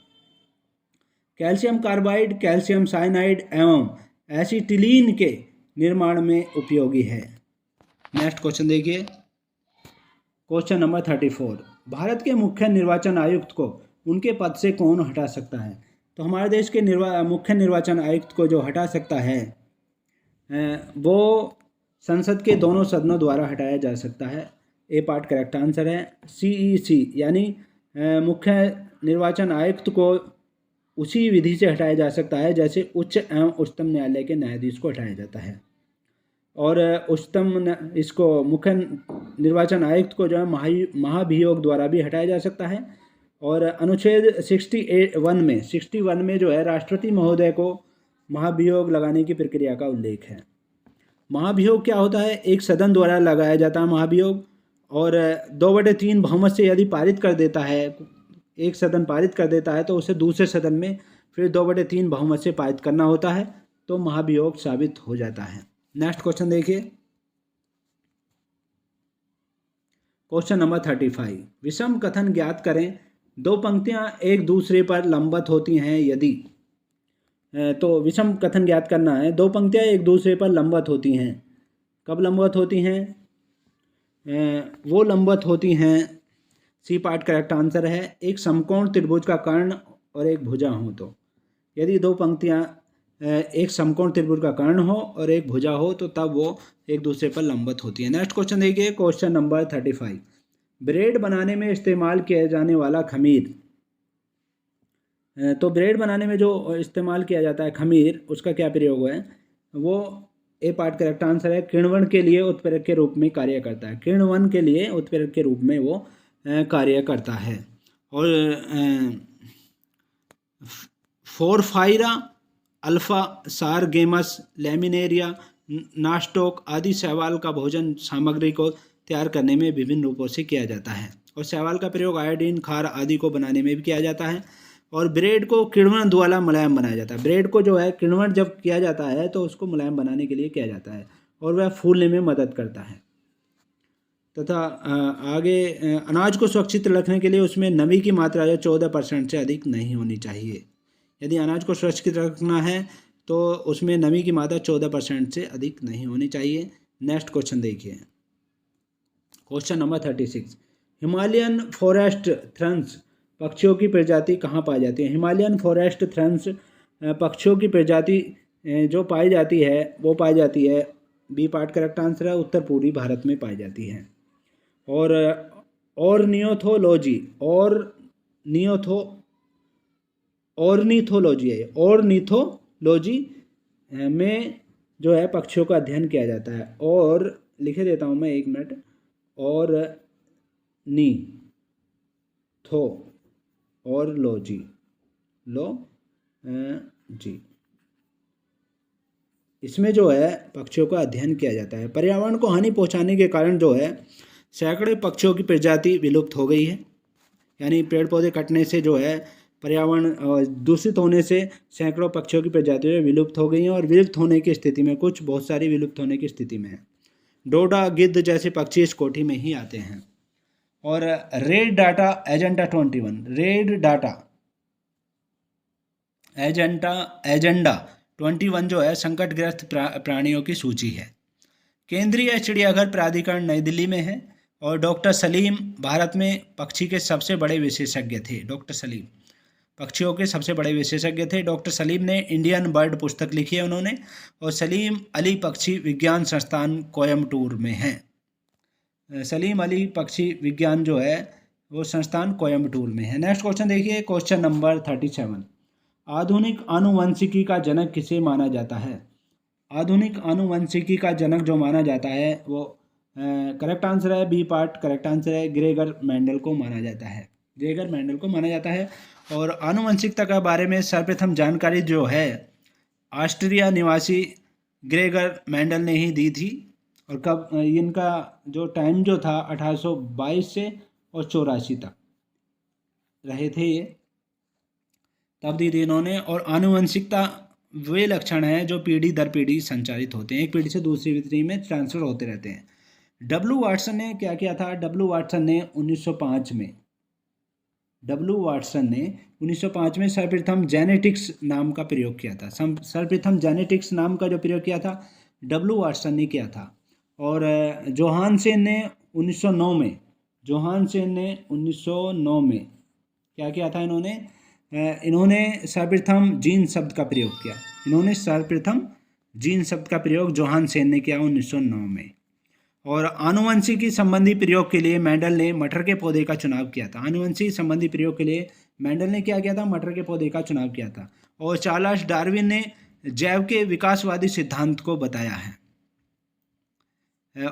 कैल्शियम कार्बाइड, कैल्शियम साइनाइड एवं एसिटिलीन के निर्माण में उपयोगी है। नेक्स्ट क्वेश्चन देखिए, क्वेश्चन नंबर 34। भारत के मुख्य निर्वाचन आयुक्त को उनके पद से कौन हटा सकता है? तो हमारे देश के मुख्य निर्वाचन आयुक्त को जो हटा सकता है वो संसद के दोनों सदनों द्वारा हटाया जा सकता है। ए पार्ट करेक्ट आंसर है। CEC यानी मुख्य निर्वाचन आयुक्त को उसी विधि से हटाया जा सकता है जैसे उच्च एवं उच्चतम न्यायालय के न्यायाधीश को हटाया जाता है। और इसको मुख्य निर्वाचन आयुक्त को जो है महाभियोग द्वारा भी हटाया जा सकता है। और अनुच्छेद 61 में जो है राष्ट्रपति महोदय को महाभियोग लगाने की प्रक्रिया का उल्लेख है। महाभियोग क्या होता है? एक सदन द्वारा लगाया जाता है महाभियोग। और 2/3 बहुमत से यदि पारित कर देता है, एक सदन पारित कर देता है, तो उसे दूसरे सदन में फिर 2/3 बहुमत से पारित करना होता है, तो महाभियोग साबित हो जाता है। नेक्स्ट क्वेश्चन देखिए, क्वेश्चन नंबर 35। विषम कथन ज्ञात करें। दो पंक्तियां एक दूसरे पर लंबवत होती हैं यदि, तो विषम कथन ज्ञात करना है। दो पंक्तियां एक दूसरे पर लंबवत होती हैं, कब लंबवत होती हैं? वो लंबवत होती हैं, सी पार्ट करेक्ट आंसर है, एक समकोण त्रिभुज का कर्ण और एक भुजा हो तो। यदि दो पंक्तियां एक समकोण त्रिभुज का कर्ण हो और एक भुजा हो तो तब वो एक दूसरे पर लंबवत होती है। नेक्स्ट क्वेश्चन देखिए, क्वेश्चन नंबर 35। ब्रेड बनाने में इस्तेमाल किया जाने वाला खमीर, तो ब्रेड बनाने में जो इस्तेमाल किया जाता है खमीर, उसका क्या प्रयोग है? वो ए पार्ट करेक्ट आंसर है, किण्वन के लिए उत्प्रेरक के रूप में कार्य करता है। किण्वन के लिए उत्प्रेरक के रूप में वो कार्य करता है। और फोरफाइरा, अल्फा सारगेमस, लेमिनेरिया, नास्टोक आदि शैवाल का भोजन सामग्री को तैयार करने में विभिन्न रूपों से किया जाता है। और शैवाल का प्रयोग आयोडीन, खार आदि को बनाने में भी किया जाता है। और ब्रेड को किण्वन द्वारा मुलायम बनाया जाता है। ब्रेड को जो है किण्वन जब किया जाता है तो उसको मुलायम बनाने के लिए किया जाता है और वह फूलने में मदद करता है। तथा आगे अनाज को सुरक्षित रखने के लिए उसमें नमी की मात्रा जो 14% से अधिक नहीं होनी चाहिए। यदि अनाज को सुरक्षित रखना है तो उसमें नमी की मात्रा 14% से अधिक नहीं होनी चाहिए। नेक्स्ट क्वेश्चन देखिए, क्वेश्चन नंबर 36। हिमालयन फॉरेस्ट थ्रंस पक्षियों की प्रजाति कहाँ पाई जाती है? हिमालयन फॉरेस्ट थ्रंस पक्षियों की प्रजाति जो पाई जाती है वो पाई जाती है, बी पार्ट करेक्ट आंसर है, उत्तर पूर्वी भारत में पाई जाती है। और ऑर्निथोलॉजी में जो है पक्षियों का अध्ययन किया जाता है। और लिखे देता हूँ मैं, एक मिनट, ऑर्निथोलॉजी जी, इसमें जो है पक्षियों का अध्ययन किया जाता है। पर्यावरण को हानि पहुंचाने के कारण जो है सैकड़ों पक्षियों की प्रजाति विलुप्त हो गई है। यानी पेड़ पौधे कटने से जो है पर्यावरण दूषित होने से सैकड़ों पक्षियों की प्रजातियां विलुप्त हो गई हैं और विलुप्त होने की स्थिति में, कुछ बहुत सारी विलुप्त होने की स्थिति में है। डोडा, गिद्ध जैसे पक्षी इस कोटि में ही आते हैं। और रेड डाटा एजेंडा 21 जो है संकटग्रस्त प्राणियों की सूची है। केंद्रीय चिड़ियाघर प्राधिकरण नई दिल्ली में है। और डॉक्टर सलीम भारत में पक्षी के सबसे बड़े विशेषज्ञ थे। डॉक्टर सलीम पक्षियों के सबसे बड़े विशेषज्ञ थे। डॉक्टर सलीम ने इंडियन बर्ड पुस्तक लिखी है उन्होंने। और सलीम अली पक्षी विज्ञान संस्थान कोयम्बटूर में है। सलीम अली पक्षी विज्ञान जो है वो संस्थान कोयम्बटूर में है। नेक्स्ट क्वेश्चन देखिए, क्वेश्चन नंबर 37। आधुनिक आनुवंशिकी का जनक किसे माना जाता है? आधुनिक आनुवंशिकी का जनक जो माना जाता है वो करेक्ट आंसर है, बी पार्ट करेक्ट आंसर है, ग्रेगर मेंडल को माना जाता है। ग्रेगर मेंडल को माना जाता है। और आनुवंशिकता के बारे में सर्वप्रथम जानकारी जो है ऑस्ट्रिया निवासी ग्रेगर मेंडल ने ही दी थी। और कब इनका जो टाइम जो था 1822 से और 84 तक रहे थे ये, तब दी थी इन्होंने। और आनुवंशिकता वे लक्षण हैं जो पीढ़ी दर पीढ़ी संचारित होते हैं, एक पीढ़ी से दूसरी पीढ़ी में ट्रांसफर होते रहते हैं। डब्ल्यू वाटसन ने क्या किया था? डब्ल्यू वाटसन ने 1905 में सर्वप्रथम जेनेटिक्स नाम का प्रयोग किया था। सर्वप्रथम जेनेटिक्स नाम का जो प्रयोग किया था डब्ल्यू वाटसन ने किया था। और जोहानसेन ने 1909 में क्या किया था? इन्होंने सर्वप्रथम जीन शब्द का प्रयोग किया। जोहानसेन ने किया 1909 में। और आनुवंशिकी संबंधी प्रयोग के लिए मेंडल ने मटर के पौधे का चुनाव किया था। आनुवंशिकी संबंधी प्रयोग के लिए मेंडल ने क्या किया था? मटर के पौधे का चुनाव किया था। और चार्ल्स डार्विन ने जैव के विकासवादी सिद्धांत को बताया है।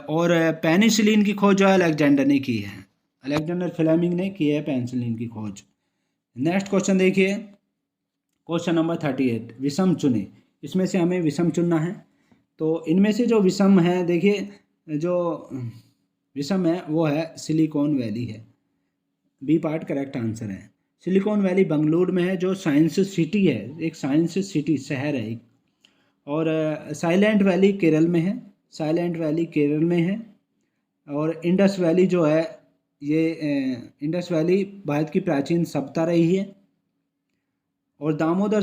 और पेनिसिलिन की खोज जो अलेक्जेंडर ने की है, अलेक्जेंडर फ्लेमिंग ने की है पेनिसिलिन की खोज। नेक्स्ट क्वेश्चन देखिए, क्वेश्चन नंबर 38, विषम चुने। इसमें से हमें विषम चुनना है। तो इनमें से जो विषम है, देखिए जो विषम है वो है सिलिकॉन वैली है। बी पार्ट करेक्ट आंसर है। सिलिकॉन वैली बेंगलुरु में है, जो साइंस सिटी है, एक साइंस सिटी शहर है एक। और साइलेंट वैली केरल में है। और इंडस वैली जो है, ये इंडस वैली भारत की प्राचीन सभ्यता रही है। और दामोदर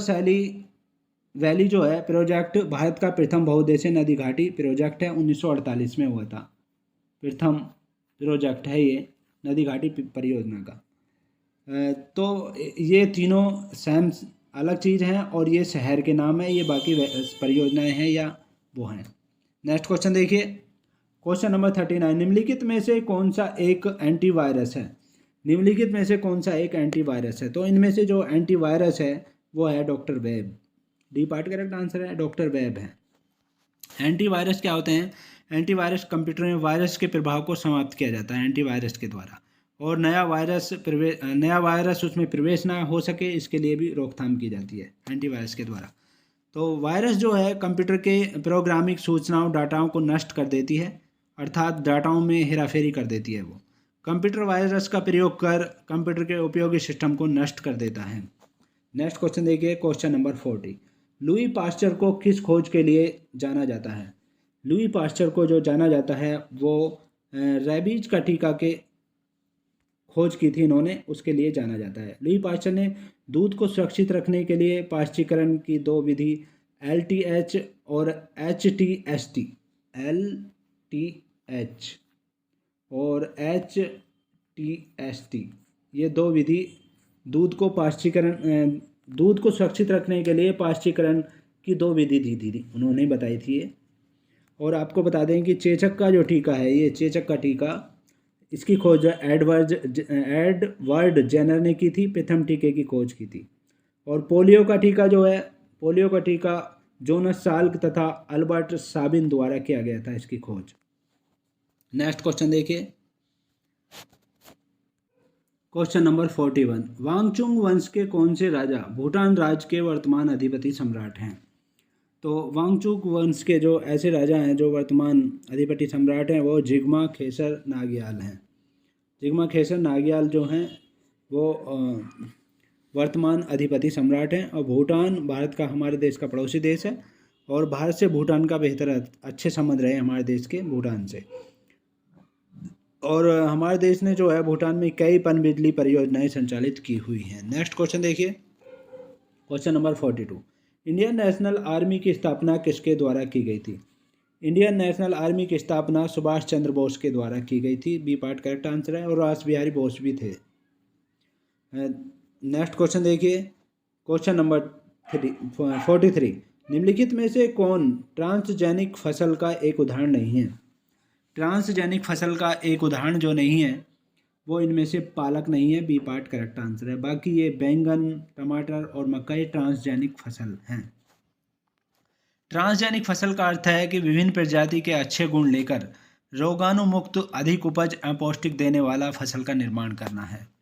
वैली जो है प्रोजेक्ट भारत का प्रथम बहुउद्देशीय नदी घाटी प्रोजेक्ट है, 1948 में हुआ था। प्रथम प्रोजेक्ट है ये नदी घाटी परियोजना का। तो ये तीनों सेम अलग चीज़ हैं और ये शहर के नाम है, ये बाकी परियोजनाएं हैं या वो हैं। नेक्स्ट क्वेश्चन देखिए, क्वेश्चन नंबर 39, निम्नलिखित में से कौन सा एक एंटीवायरस है? तो इनमें से जो एंटीवायरस है वो है doctor web. D part correct answer है, डॉक्टर वेब है। एंटीवायरस क्या होते हैं? एंटीवायरस कंप्यूटर में वायरस के प्रभाव को समाप्त किया जाता है एंटीवायरस के द्वारा। और नया वायरस उसमें प्रवेश ना हो सके, इसके लिए भी रोकथाम की जाती है एंटीवायरस के द्वारा। तो वायरस जो है कंप्यूटर के प्रोग्रामिंग सूचनाओं डाटाओं को नष्ट कर देती है, अर्थात डाटाओं में हेराफेरी कर देती है वो। कंप्यूटर वायरस का प्रयोग कर कंप्यूटर के उपयोगी सिस्टम को नष्ट कर देता है। नेक्स्ट क्वेश्चन देखिए, क्वेश्चन नंबर 40, लुई पास्चर को किस खोज के लिए जाना जाता है? लुई पास्चर को जो जाना जाता है वो रेबीज का टीका के खोज की थी इन्होंने, उसके लिए जाना जाता है। लुई पास्चर ने दूध को सुरक्षित रखने के लिए पाश्चरीकरण की दो विधि LTH और HTST ये दो विधि दूध को सुरक्षित रखने के लिए पाश्चरीकरण की दो विधि दी थी उन्होंने, बताई थी ये। और आपको बता दें कि चेचक का जो टीका है, ये चेचक का टीका, इसकी खोज एडवर्ड जेनर ने की थी, प्रथम टीके की खोज की थी। और पोलियो का टीका जोनस साल्क तथा अल्बर्ट साबिन द्वारा किया गया था इसकी खोज। नेक्स्ट क्वेश्चन देखिए, क्वेश्चन नंबर 41, वांगचुंग वंश के कौन से राजा भूटान राज्य के वर्तमान अधिपति सम्राट हैं? तो वांगचुक वंश के जो ऐसे राजा हैं जो वर्तमान अधिपति सम्राट हैं वो जिग्मा खेसर नागियाल हैं। जिग्मा खेसर नागियाल जो हैं वो वर्तमान अधिपति सम्राट हैं। और भूटान भारत का, हमारे देश का पड़ोसी देश है और भारत से भूटान का अच्छे संबंध रहे हमारे देश के भूटान से। और हमारे देश ने जो है भूटान में कई पनबिजली परियोजनाएं संचालित की हुई हैं। नेक्स्ट क्वेश्चन देखिए, question number 42, Indian national army की स्थापना किसके द्वारा की गई थी? इंडियन नेशनल आर्मी की स्थापना सुभाष चंद्र बोस के द्वारा की गई थी। बी पार्ट करेक्ट आंसर है। और रास बिहारी बोस भी थे। नेक्स्ट क्वेश्चन देखिए, क्वेश्चन नंबर 43, निम्नलिखित में से कौन ट्रांसजेनिक फसल का एक उदाहरण नहीं है? ट्रांसजेनिक फसल का एक उदाहरण जो नहीं है वो इनमें से पालक नहीं है। बी पार्ट करेक्ट आंसर है। बाकी ये बैंगन, टमाटर और मकई ट्रांसजेनिक फसल हैं। ट्रांसजेनिक फसल का अर्थ है कि विभिन्न प्रजाति के अच्छे गुण लेकर रोगाणुमुक्त, अधिक उपज एवं पौष्टिक देने वाला फसल का निर्माण करना है।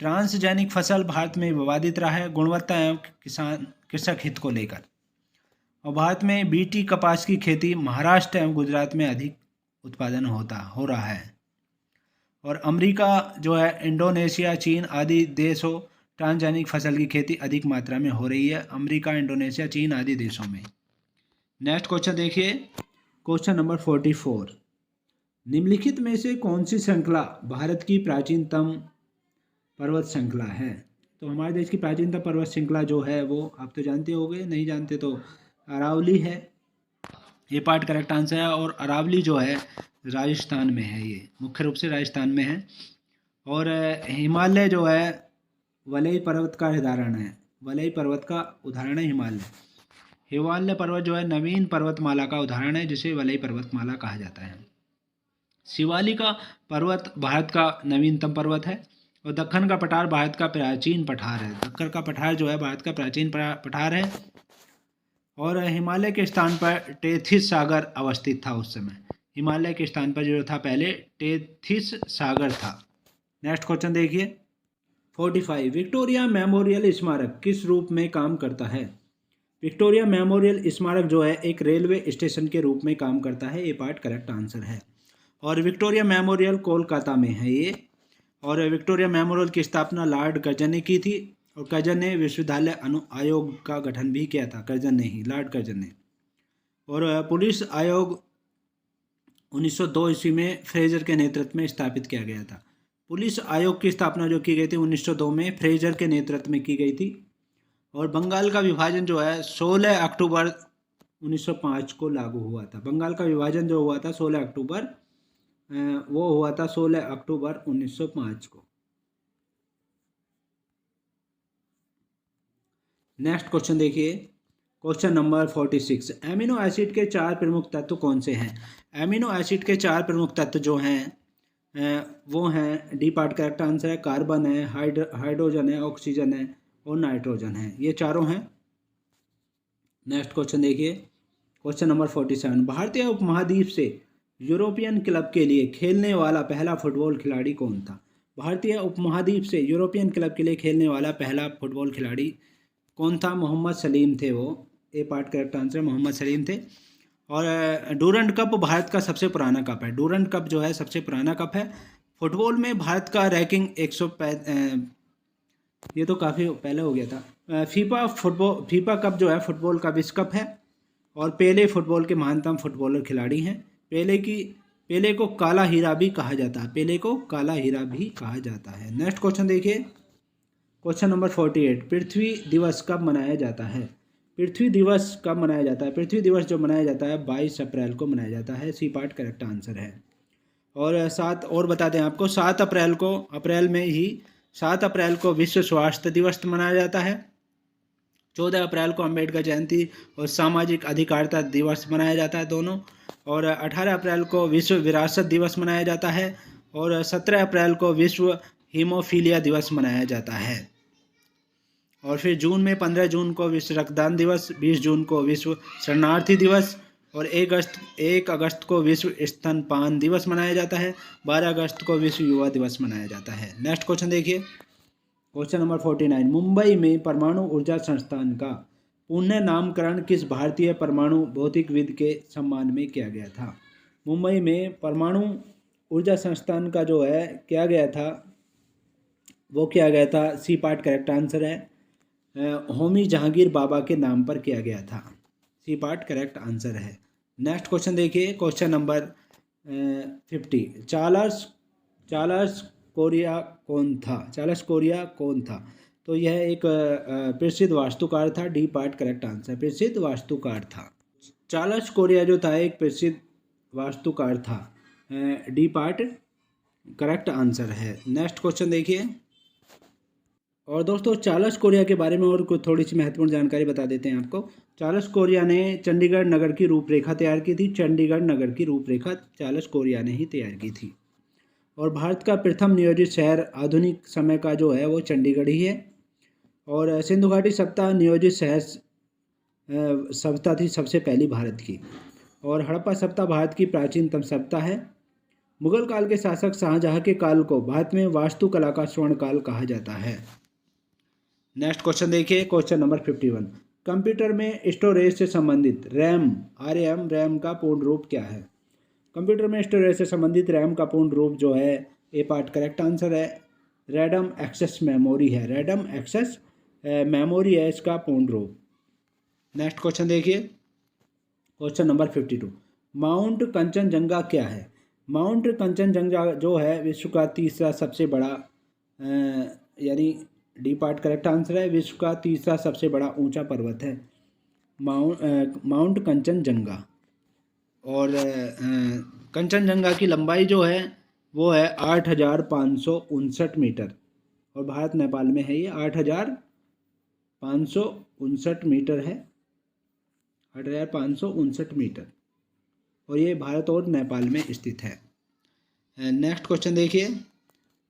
ट्रांसजेनिक फसल भारत में विवादित रहा है गुणवत्ता एवं कृषक हित को लेकर। और भारत में BT कपास की खेती महाराष्ट्र एवं गुजरात में अधिक उत्पादन हो रहा है। और अमेरिका जो है, इंडोनेशिया, चीन आदि देशों ट्रांसजेनिक फसल की खेती अधिक मात्रा में हो रही है। अमेरिका, इंडोनेशिया, चीन आदि देशों में। नेक्स्ट क्वेश्चन देखिए, क्वेश्चन नंबर 44। निम्नलिखित में से कौन सी श्रृंखला भारत की प्राचीनतम पर्वत श्रृंखला है? तो हमारे देश की प्राचीनतम पर्वत श्रृंखला जो है वो आप तो जानते होंगे, नहीं जानते तो अरावली है। ये पार्ट करेक्ट आंसर है। और अरावली जो है राजस्थान में है, ये मुख्य रूप से राजस्थान में है। और हिमालय जो है वलय पर्वत का उदाहरण है, वलय पर्वत का उदाहरण है हिमालय। हिमालय पर्वत जो है नवीन पर्वतमाला का उदाहरण है, जिसे वलय पर्वतमाला कहा जाता है। शिवालिका पर्वत भारत का नवीनतम पर्वत है। और दक्कन का पठार भारत का प्राचीन पठार है। दक्कन का पठार जो है भारत का प्राचीन पठार है। और हिमालय के स्थान पर टेथिस सागर अवस्थित था उस समय। हिमालय के स्थान पर जो था पहले टेथिस सागर था। नेक्स्ट क्वेश्चन देखिए, 45। विक्टोरिया मेमोरियल स्मारक किस रूप में काम करता है? विक्टोरिया मेमोरियल स्मारक जो है एक रेलवे स्टेशन के रूप में काम करता है। ये पार्ट करेक्ट आंसर है। और विक्टोरिया मेमोरियल कोलकाता में है ये। और विक्टोरिया मेमोरियल की स्थापना लॉर्ड कर्जन ने की थी। और कर्जन ने विश्वविद्यालय आयोग का गठन भी किया था। कर्जन ने ही, लॉर्ड कर्जन ने। और पुलिस आयोग 1902 ईस्वी में फ्रेजर के नेतृत्व में स्थापित किया गया था। पुलिस आयोग की स्थापना जो की गई थी 1902 में फ्रेजर के नेतृत्व में की गई थी। और बंगाल का विभाजन जो है 16 अक्टूबर 1905 को लागू हुआ था। बंगाल का विभाजन जो हुआ था 16 अक्टूबर वो हुआ था 16 अक्टूबर 1905 को। नेक्स्ट क्वेश्चन देखिए, क्वेश्चन नंबर 46। एमिनो एसिड के 4 प्रमुख तत्व कौन से हैं? एमिनो एसिड के 4 प्रमुख तत्व जो हैं वो हैं, डी पार्ट करेक्ट आंसर है, कार्बन है, हाइड्रोजन है, ऑक्सीजन है और नाइट्रोजन है। ये चारों हैं। नेक्स्ट क्वेश्चन देखिए, क्वेश्चन नंबर 47। भारतीय उपमहाद्वीप से यूरोपियन क्लब के लिए खेलने वाला पहला फुटबॉल खिलाड़ी कौन था? भारतीय उपमहाद्वीप से यूरोपियन क्लब के लिए खेलने वाला पहला फुटबॉल खिलाड़ी कौन था? मोहम्मद सलीम थे वो। A part correct answer, Mohammed Salim थे। और डूरंड कप भारत का सबसे पुराना कप है। डूरंड कप जो है सबसे पुराना कप है। फुटबॉल में भारत का रैंकिंग 100 ये तो काफ़ी पहले हो गया था। फीफा कप जो है फुटबॉल का विश्व कप है। और पेले फुटबॉल के महानतम फुटबॉलर खिलाड़ी हैं। पेले को काला हीरा भी कहा जाता है। पेले को काला हीरा भी कहा जाता है। नेक्स्ट क्वेश्चन देखिए, क्वेश्चन नंबर 48। पृथ्वी दिवस कब मनाया जाता है? पृथ्वी दिवस कब मनाया जाता है? पृथ्वी दिवस जो मनाया जाता है 22 अप्रैल को मनाया जाता है। सी पार्ट करेक्ट आंसर है। और 7 और बता दें आपको, 7 अप्रैल को विश्व स्वास्थ्य दिवस मनाया जाता है। 14 अप्रैल को अम्बेडकर जयंती और सामाजिक अधिकारिता दिवस मनाया जाता है दोनों। और 18 अप्रैल को विश्व विरासत दिवस मनाया जाता है। और 17 अप्रैल को विश्व हीमोफीलिया दिवस मनाया जाता है। और फिर जून में 15 जून को विश्व रक्तदान दिवस, 20 जून को विश्व शरणार्थी दिवस और 1 अगस्त को विश्व स्तनपान दिवस मनाया जाता है। 12 अगस्त को विश्व युवा दिवस मनाया जाता है। नेक्स्ट क्वेश्चन देखिए, क्वेश्चन नंबर 49। मुंबई में परमाणु ऊर्जा संस्थान का पुनः नामकरण किस भारतीय परमाणु भौतिकविद के सम्मान में किया गया था? मुंबई में परमाणु ऊर्जा संस्थान का जो है किया गया था, वो किया गया था, सी पार्ट करेक्ट आंसर है, होमी जहांगीर बाबा के नाम पर किया गया था। सी पार्ट करेक्ट आंसर है। नेक्स्ट क्वेश्चन देखिए, क्वेश्चन नंबर 50। चार्ल्स कोरिया कौन था? चार्ल्स कोरिया कौन था? तो यह एक प्रसिद्ध वास्तुकार था। डी पार्ट करेक्ट आंसर, प्रसिद्ध वास्तुकार था। चार्ल्स कोरिया जो था एक प्रसिद्ध वास्तुकार था। डी पार्ट करेक्ट आंसर है। नेक्स्ट क्वेश्चन देखिए। और दोस्तों चार्ल्स कोरिया के बारे में और कुछ थोड़ी सी महत्वपूर्ण जानकारी बता देते हैं आपको। चार्ल्स कोरिया ने चंडीगढ़ नगर की रूपरेखा तैयार की थी। चंडीगढ़ नगर की रूपरेखा चार्ल्स कोरिया ने ही तैयार की थी। और भारत का प्रथम नियोजित शहर आधुनिक समय का जो है वो चंडीगढ़ ही है। और सिंधु घाटी सप्ताह नियोजित शहर सप्ताह थी सबसे पहली भारत की। और हड़प्पा सप्ताह भारत की प्राचीनतम सप्ताह है। मुगल काल के शासक शाहजहां के काल को भारत में वास्तुकला का स्वर्ण काल कहा जाता है। नेक्स्ट क्वेश्चन देखिए, क्वेश्चन नंबर 51। कंप्यूटर में स्टोरेज से संबंधित रैम का पूर्ण रूप क्या है? कंप्यूटर में स्टोरेज से संबंधित रैम का पूर्ण रूप जो है, ए पार्ट करेक्ट आंसर है, रैंडम एक्सेस मेमोरी है। रैंडम एक्सेस मेमोरी है इसका पूर्ण रूप। नेक्स्ट क्वेश्चन देखिए, क्वेश्चन नंबर 52, माउंट कंचनजंगा क्या है? माउंट कंचनजंगा जो है विश्व का तीसरा सबसे बड़ा, यानी डी पार्ट करेक्ट आंसर है, विश्व का तीसरा सबसे बड़ा ऊंचा पर्वत है माउंट कंचनजंगा। और कंचनजंगा की लंबाई जो है वो है 8,559 मीटर, और भारत नेपाल में है ये। 8,559 मीटर है, 8,559 मीटर, और ये भारत और नेपाल में स्थित है। नेक्स्ट क्वेश्चन देखिए,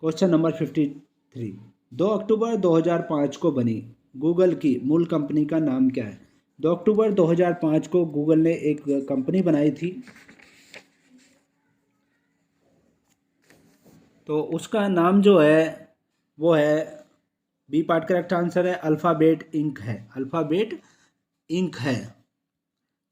क्वेश्चन नंबर 53, 2 अक्टूबर 2005 को बनी गूगल की मूल कंपनी का नाम क्या है? 2 अक्टूबर 2005 को गूगल ने एक कंपनी बनाई थी, तो उसका नाम जो है वो है, बी पार्ट करेक्ट आंसर है, अल्फ़ाबेट इंक है। अल्फ़ाबेट इंक है।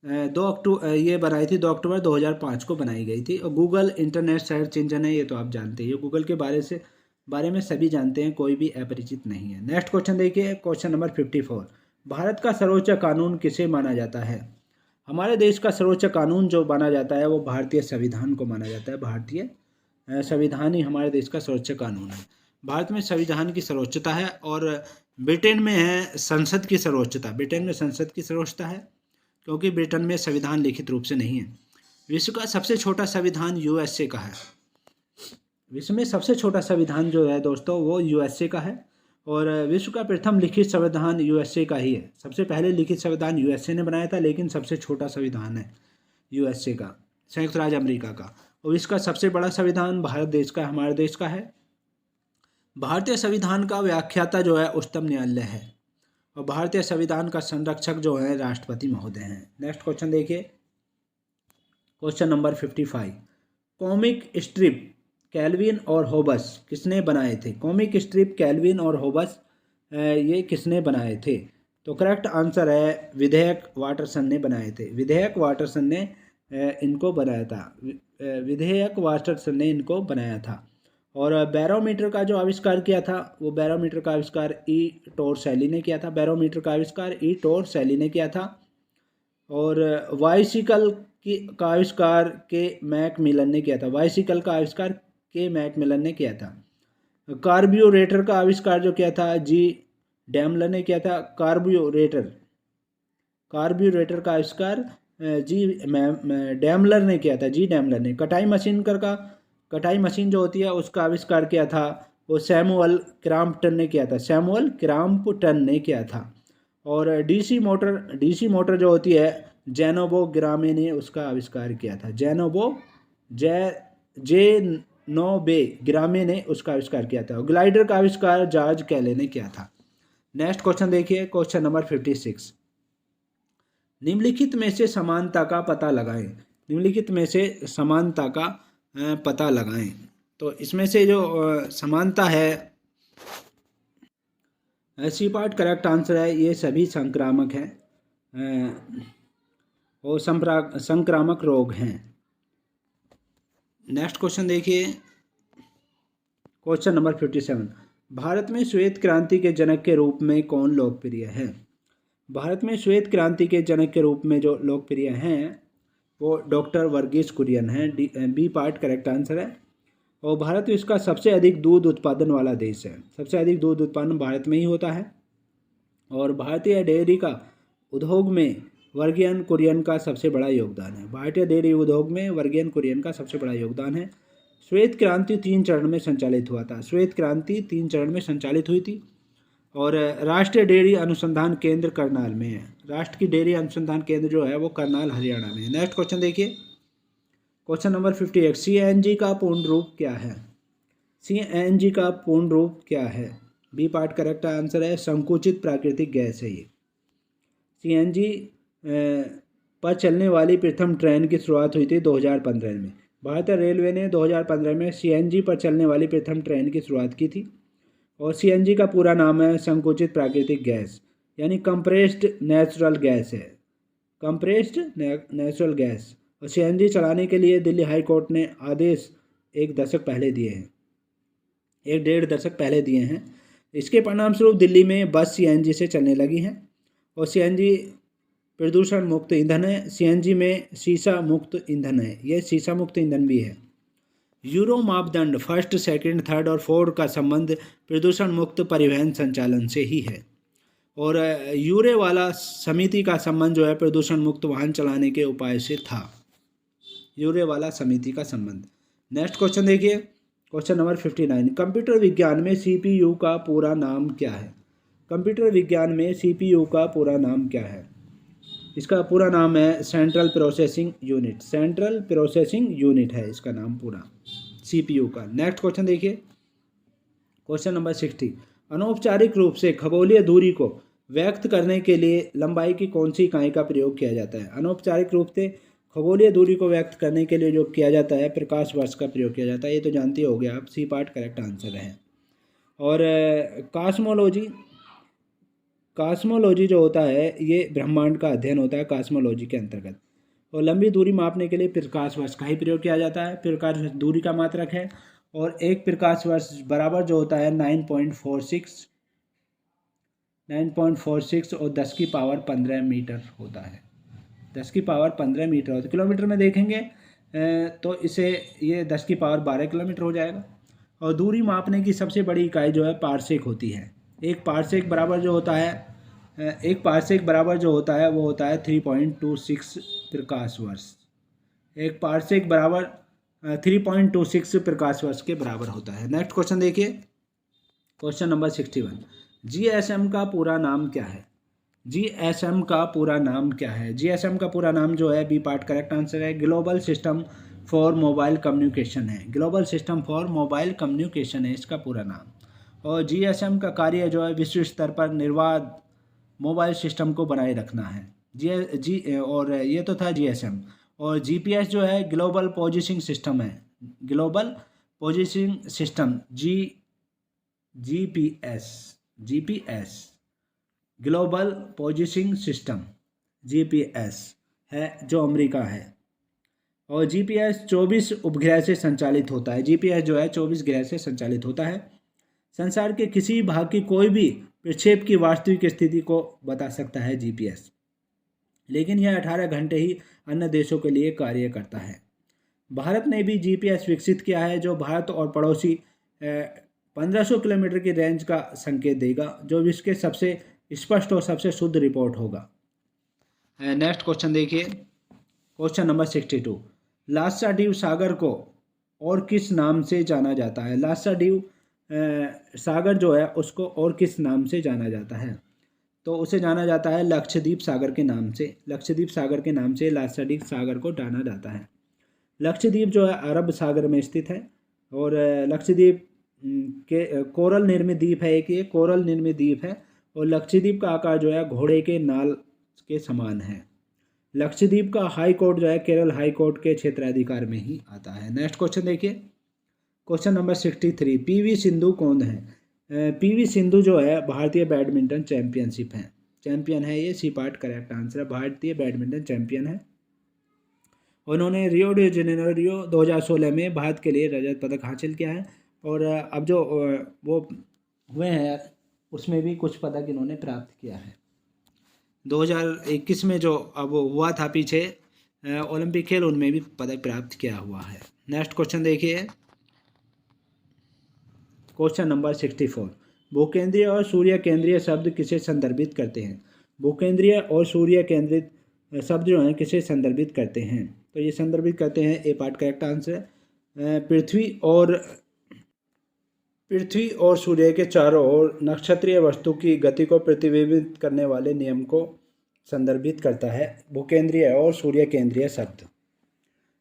ये बनाई थी 2 अक्टूबर 2005 को बनाई गई थी। और गूगल इंटरनेट सर्च इंजन है, ये तो आप जानते हैं। गूगल के बारे में सभी जानते हैं, कोई भी अपरिचित नहीं है। नेक्स्ट क्वेश्चन देखिए, क्वेश्चन नंबर 54, भारत का सर्वोच्च कानून किसे माना जाता है? हमारे देश का सर्वोच्च कानून जो माना जाता है वो भारतीय संविधान को माना जाता है। भारतीय संविधान ही हमारे देश का सर्वोच्च कानून है। भारत में संविधान की सर्वोच्चता है, और ब्रिटेन में है संसद की सर्वोच्चता। ब्रिटेन में संसद की सर्वोच्चता है, क्योंकि ब्रिटेन में संविधान लिखित रूप से नहीं है। विश्व का सबसे छोटा संविधान यूएसए का है। विश्व में सबसे छोटा संविधान जो है दोस्तों वो यूएसए का है, और विश्व का प्रथम लिखित संविधान यूएसए का ही है। सबसे पहले लिखित संविधान यूएसए ने बनाया था, लेकिन सबसे छोटा संविधान है यूएसए का, संयुक्त राज्य अमेरिका का। और इसका सबसे बड़ा संविधान भारत देश का, हमारे देश का है। भारतीय संविधान का व्याख्याता जो है उच्चतम न्यायालय है, और भारतीय संविधान का संरक्षक जो है राष्ट्रपति महोदय हैं। नेक्स्ट क्वेश्चन देखिए, question number 55, comic strip Calvin और होबस किसने बनाए थे? कॉमिक स्ट्रिप कैल्विन और होबस ये किसने बनाए थे? तो करेक्ट आंसर है, विधेयक वाटरसन ने बनाए थे। विधेयक वाटरसन ने इनको बनाया था। विधेयक वाटरसन ने इनको बनाया था। और बैरोमीटर का जो आविष्कार किया था, वो बैरोमीटर का आविष्कार ई टोरसैली ने किया था। बैरोमीटर का आविष्कार ई टोरसैली ने किया था। और बाइसिकल का आविष्कार के मैकमिलन ने किया था। बाइसिकल का आविष्कार के मैकमिलन ने किया था। कार्ब्यूरेटर का आविष्कार जो किया था जी डैमलर ने किया था। कार्ब्यूरेटर का आविष्कार जी डैमलर ने किया था। जी डैमलर ने। कटाई मशीन जो होती है उसका आविष्कार किया था वो सैमुअल क्रॉम्पटन ने किया था। सैमुअल क्रॉम्पटन ने किया था। और डीसी मोटर जो होती है जेनोबो ग्रामे ने उसका आविष्कार किया था। जेनोबे ग्रामे ने उसका आविष्कार किया था। ग्लाइडर का आविष्कार जॉर्ज कैले ने किया था। नेक्स्ट क्वेश्चन देखिए, क्वेश्चन नंबर 56, निम्नलिखित में से समानता का पता लगाएं। निम्नलिखित में से समानता का पता लगाएं। तो इसमें से जो समानता है, सी पार्ट करेक्ट आंसर है, ये सभी संक्रामक हैं और संक्रामक रोग हैं। नेक्स्ट क्वेश्चन देखिए, क्वेश्चन नंबर 57, भारत में श्वेत क्रांति के जनक के रूप में कौन लोकप्रिय है? भारत में श्वेत क्रांति के जनक के रूप में जो लोकप्रिय हैं वो डॉक्टर वर्गीस कुरियन हैं। बी पार्ट करेक्ट आंसर है। और भारत विश्व का सबसे अधिक दूध उत्पादन वाला देश है। सबसे अधिक दूध उत्पादन भारत में ही होता है। और भारतीय डेयरी का उद्योग में वर्गीयन कुरियन का सबसे बड़ा योगदान है। भारतीय डेयरी उद्योग में वर्गीयन कुरियन का सबसे बड़ा योगदान है। श्वेत क्रांति 3 चरण में संचालित हुआ था। श्वेत क्रांति 3 चरण में संचालित हुई थी। और राष्ट्रीय डेयरी अनुसंधान केंद्र करनाल में है। राष्ट्र की डेयरी अनुसंधान केंद्र जो है वो करनाल हरियाणा में है। नेक्स्ट क्वेश्चन देखिए, क्वेश्चन नंबर 58, सीएनजी का पूर्ण रूप क्या है? सीएनजी का पूर्ण रूप क्या है? बी पार्ट करेक्ट आंसर है, संकुचित प्राकृतिक गैस है ये। सीएनजी पर चलने वाली प्रथम ट्रेन की शुरुआत हुई थी 2015 में। भारतीय रेलवे ने 2015 में सीएनजी पर चलने वाली प्रथम ट्रेन की शुरुआत की थी। और सीएनजी का पूरा नाम है संकुचित प्राकृतिक गैस, यानी कंप्रेस्ड नेचुरल गैस है। Compressed natural gas. और सीएनजी चलाने के लिए दिल्ली हाई कोर्ट ने आदेश एक दशक पहले दिए हैं, 1.5 दशक पहले दिए हैं। इसके परिणाम स्वरूप दिल्ली में बस सीएनजी से चलने लगी हैं और सीएनजी प्रदूषण मुक्त ईंधन है। सीएनजी में शीशा मुक्त ईंधन है, यह शीशा मुक्त ईंधन भी है। यूरो मापदंड फर्स्ट, सेकंड, थर्ड और फोर्थ का संबंध प्रदूषण मुक्त परिवहन संचालन से ही है और यूरे वाला समिति का संबंध जो है प्रदूषण मुक्त वाहन चलाने के उपाय से था, यूरे वाला समिति का संबंध। नेक्स्ट क्वेश्चन देखिए, क्वेश्चन नंबर 59। कंप्यूटर विज्ञान में सीपीयू का पूरा नाम क्या है? कंप्यूटर विज्ञान में सीपीयू का पूरा नाम क्या है? इसका पूरा नाम है central processing unit, central processing unit है इसका नाम पूरा सीपीयू का। नेक्स्ट क्वेश्चन देखिए, क्वेश्चन नंबर 60। अनौपचारिक रूप से खगोलीय दूरी को व्यक्त करने के लिए लंबाई की कौन सी इकाई का प्रयोग किया जाता है? अनौपचारिक रूप से खगोलीय दूरी को व्यक्त करने के लिए जो किया जाता है प्रकाश वर्ष का प्रयोग किया जाता है। ये तो जानते हो गए आप, सी पार्ट करेक्ट आंसर है। और कॉस्मोलॉजी जो होता है ये ब्रह्मांड का अध्ययन होता है कॉस्मोलॉजी के अंतर्गत। और लंबी दूरी मापने के लिए प्रकाश वर्ष का ही प्रयोग किया जाता है। प्रकाश वर्ष दूरी का मात्रक है और एक प्रकाश वर्ष बराबर जो होता है 9.46 और 10 की पावर 15 मीटर होता है। 10 की पावर 15 मीटर होता है। किलोमीटर में देखेंगे तो इसे ये 10 की पावर 12 किलोमीटर हो जाएगा। और दूरी मापने की सबसे बड़ी इकाई जो है पारसेक होती है। एक पारसेक बराबर जो होता है वो होता है 3.26 प्रकाश वर्ष। एक पारसेक बराबर 3.26 प्रकाश वर्ष के बराबर होता है। नेक्स्ट क्वेश्चन देखिए, क्वेश्चन नंबर 61। जीएसएम का पूरा नाम क्या है? जीएसएम का पूरा नाम क्या है? जीएसएम का पूरा नाम जो है बी पार्ट करेक्ट आंसर है, global system for mobile communication है। Global system for mobile communication है इसका पूरा नाम। और जीएसएम का कार्य जो है विश्व स्तर पर निर्बाध मोबाइल सिस्टम को बनाए रखना है। और ये तो था जीएसएम। और जीपीएस जो है ग्लोबल पोजिशनिंग सिस्टम है, global positioning system GPS global positioning system GPS है जो अमेरिका है। और जीपीएस 24 उपग्रह से संचालित होता है। जीपीएस जो है 24 ग्रह से संचालित होता है। संसार के किसी भाग की कोई भी प्रक्षेप की वास्तविक स्थिति को बता सकता है जीपीएस, लेकिन यह 18 घंटे ही अन्य देशों के लिए कार्य करता है। भारत ने भी जीपीएस विकसित किया है जो भारत और पड़ोसी 1500 किलोमीटर की रेंज का संकेत देगा, जो विश्व के सबसे स्पष्ट और सबसे शुद्ध रिपोर्ट होगा। नेक्स्ट क्वेश्चन देखिए, क्वेश्चन नंबर 62। लाक्षाद्वीप सागर को और किस नाम से जाना जाता है? लाक्षाद्वीप सागर जो है उसको और किस नाम से जाना जाता है? तो उसे जाना जाता है लक्षद्वीप सागर के नाम से। लक्षद्वीप सागर के नाम से लाक्षाद्वीप सागर को जाना जाता है। लक्षद्वीप जो है अरब सागर में स्थित है और लक्षद्वीप के कोरल निर्मित द्वीप है, एक ये कोरल निर्मित द्वीप है। और लक्षद्वीप का आकार जो है घोड़े के नाल के समान है। लक्षद्वीप का हाई कोर्ट जो है केरल हाई कोर्ट के क्षेत्राधिकार में ही आता है। नेक्स्ट क्वेश्चन देखिए, क्वेश्चन नंबर 63। पीवी सिंधु कौन है? पीवी सिंधु जो है भारतीय बैडमिंटन चैंपियन है। ये सी पार्ट करेक्ट आंसर है, भारतीय बैडमिंटन चैंपियन है। उन्होंने रियो डी जेनेरियो 2016 में भारत के लिए रजत पदक हासिल किया है और अब जो वो हुए हैं उसमें भी कुछ पदक इन्होंने प्राप्त किया है। 2021 में जो अब हुआ था पीछे ओलंपिक खेल, उनमें भी पदक प्राप्त किया हुआ है। नेक्स्ट क्वेश्चन देखिए, क्वेश्चन नंबर 64। भूकेंद्रीय और सूर्य केंद्रीय शब्द किसे संदर्भित करते हैं? भूकेंद्रीय और सूर्य केंद्रित शब्द जो हैं किसे संदर्भित करते हैं? तो ये संदर्भित करते हैं, ए पार्ट करेक्ट आंसर है, पृथ्वी और सूर्य के चारों ओर नक्षत्रीय वस्तु की गति को प्रतिबिंबित करने वाले नियम को संदर्भित करता है। भूकेंद्रीय और सूर्य केंद्रीय शब्द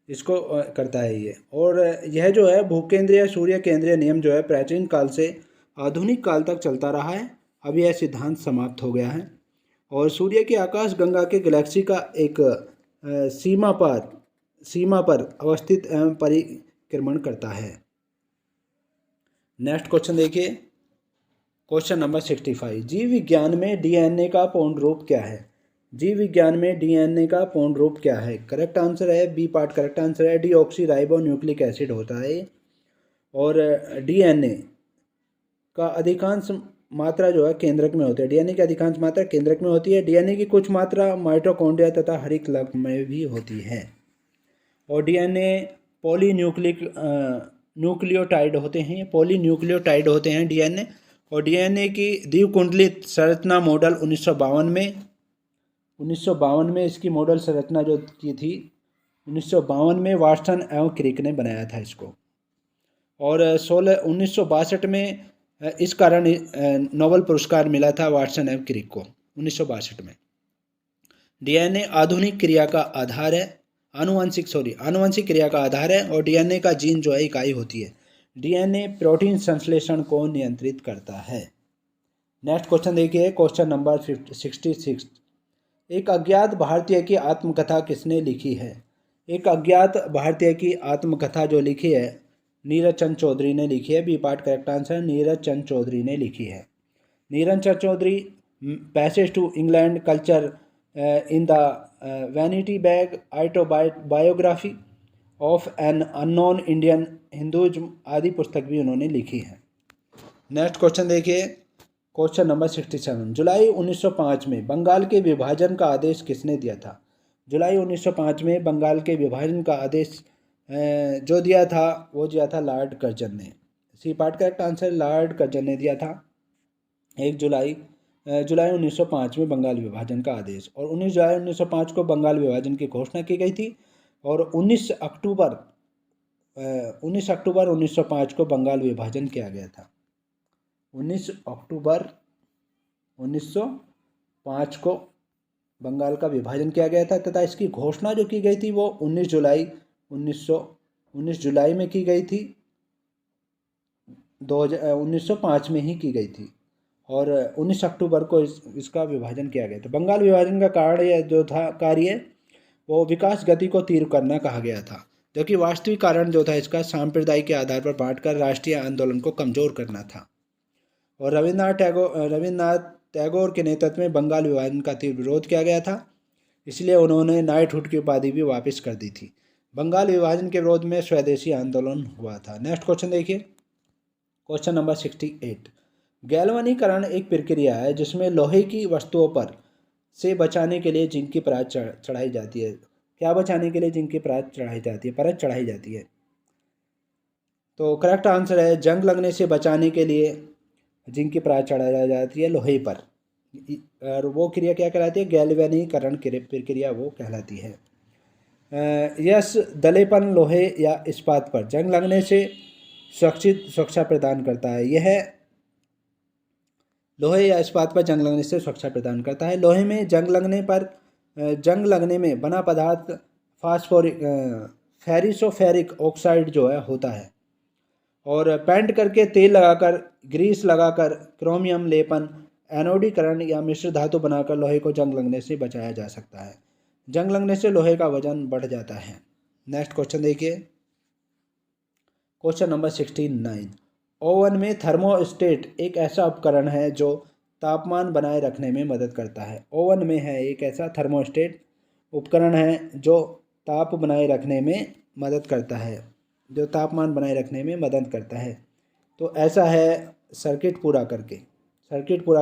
इसको करता है ये। और यह जो है भूकेंद्रीय सूर्य केंद्रीय नियम जो है प्राचीन काल से आधुनिक काल तक चलता रहा है। अब यह सिद्धांत समाप्त हो गया है और सूर्य की आकाश गंगा के गैलेक्सी का एक सीमा पर अवस्थित एवं परिक्रमण करता है। नेक्स्ट क्वेश्चन देखिए, क्वेश्चन नंबर 65। जीव विज्ञान में डीएनए का पूर्ण रूप क्या है? जीव विज्ञान में डीएनए का पूर्ण रूप क्या है? करेक्ट आंसर है बी पार्ट करेक्ट आंसर है, डीऑक्सी राइबो न्यूक्लिक एसिड होता है। और डीएनए का अधिकांश मात्रा जो है केंद्रक में होती है। डीएनए की अधिकांश मात्रा केंद्रक में होती है। डीएनए की कुछ मात्रा माइटोकॉन्ड्रिया तथा हरित लग में भी होती है। और डीएनए पॉलीन्यूक्लिक न्यूक्लियोटाइड होते हैं, पॉलीन्यूक्लियोटाइड होते हैं डीएनए। और डीएनए की द्विकुंडलित संरचना मॉडल 1952 में इसकी मॉडल संरचना जो की थी 1952 में वाटसन एवं क्रिक ने बनाया था इसको। और 1962 में इस कारण नोबेल पुरस्कार मिला था वाटसन एवं क्रिक को 1962 में। डीएनए आधुनिक क्रिया का आधार है, आनुवंशिक क्रिया का आधार है। और डीएनए का जीन जो है इकाई होती है। डीएनए प्रोटीन संश्लेषण को नियंत्रित करता है। नेक्स्ट क्वेश्चन देखिए, क्वेश्चन नंबर 66। एक अज्ञात भारतीय की आत्मकथा किसने लिखी है? एक अज्ञात भारतीय की आत्मकथा जो लिखी है नीरज चंद चौधरी ने लिखी है। B part correct answer, Neeraj Chand Chaudhary ने लिखी है। Neeraj Chand Chaudhary passage to England culture in the vanity bag autobiography of an unknown Indian Hinduism आदि पुस्तक भी उन्होंने लिखी है। नेक्स्ट क्वेश्चन देखिए, क्वेश्चन नंबर 67। जुलाई 1905 में बंगाल के विभाजन का आदेश किसने दिया था? जुलाई 1905 में बंगाल के विभाजन का आदेश जो दिया था वो दिया था लॉर्ड कर्जन ने। C part correct answer, lord Curzon ने दिया था 1 जुलाई 1905 में बंगाल विभाजन का आदेश। और 19 जुलाई 1905 को बंगाल विभाजन की घोषणा की गई थी। और 19 अक्टूबर 1905 को बंगाल विभाजन किया गया था। 19 अक्टूबर 1905 को बंगाल का विभाजन किया गया था तथा इसकी घोषणा जो की गई थी वो 19 जुलाई में की गई थी, 1905 में ही की गई थी। और 19 अक्टूबर को इसका विभाजन किया गया था। बंगाल विभाजन का कार्य जो था वो विकास गति को तीव्र करना कहा गया था, जबकि वास्तविक कारण जो था इसका सांप्रदायिक के आधार पर बांटकर राष्ट्रीय आंदोलन को कमजोर करना था। और रविन्द्रनाथ टैगोर के नेतृत्व में बंगाल विभाजन का तीव्र विरोध किया गया था, इसलिए उन्होंने नाइटहुड की उपाधि भी वापस कर दी थी। बंगाल विभाजन के विरोध में स्वदेशी आंदोलन हुआ था। नेक्स्ट क्वेश्चन देखिए, क्वेश्चन नंबर 68। गैल्वनीकरण एक प्रक्रिया है जिसमें लोहे की वस्तुओं पर से बचाने के लिए जिंक की परत चढ़ाई जाती है। क्या बचाने के लिए जिंक की परत चढ़ाई जाती है? तो करेक्ट आंसर है जंग लगने से बचाने के लिए जिंक की परत चढ़ाई जाती है लोहे पर। और वो क्रिया क्या कहलाती है? गैल्वेनीकरण प्रक्रिया वो कहलाती है। यस दलेपन लोहे या इस्पात पर जंग लगने से सुरक्षा प्रदान करता है। यह लोहे या इस्पात पर जंग लगने से सुरक्षा प्रदान करता है। लोहे में जंग लगने में बना पदार्थ फेरिसोफेरिक ऑक्साइड जो है होता है। और पेंट करके तेल लगाकर ग्रीस लगाकर क्रोमियम लेपन एनोडीकरण या मिश्र धातु बनाकर लोहे को जंग लगने से बचाया जा सकता है। जंग लगने से लोहे का वजन बढ़ जाता है। नेक्स्ट क्वेश्चन देखिए, क्वेश्चन नंबर 69। ओवन में थर्मोस्टेट एक ऐसा उपकरण है जो तापमान बनाए रखने में मदद करता है। ओवन में है एक ऐसा थर्मोस्टेट उपकरण है जो ताप बनाए रखने में मदद करता है, जो तापमान बनाए रखने में मदद करता है। तो ऐसा है सर्किट पूरा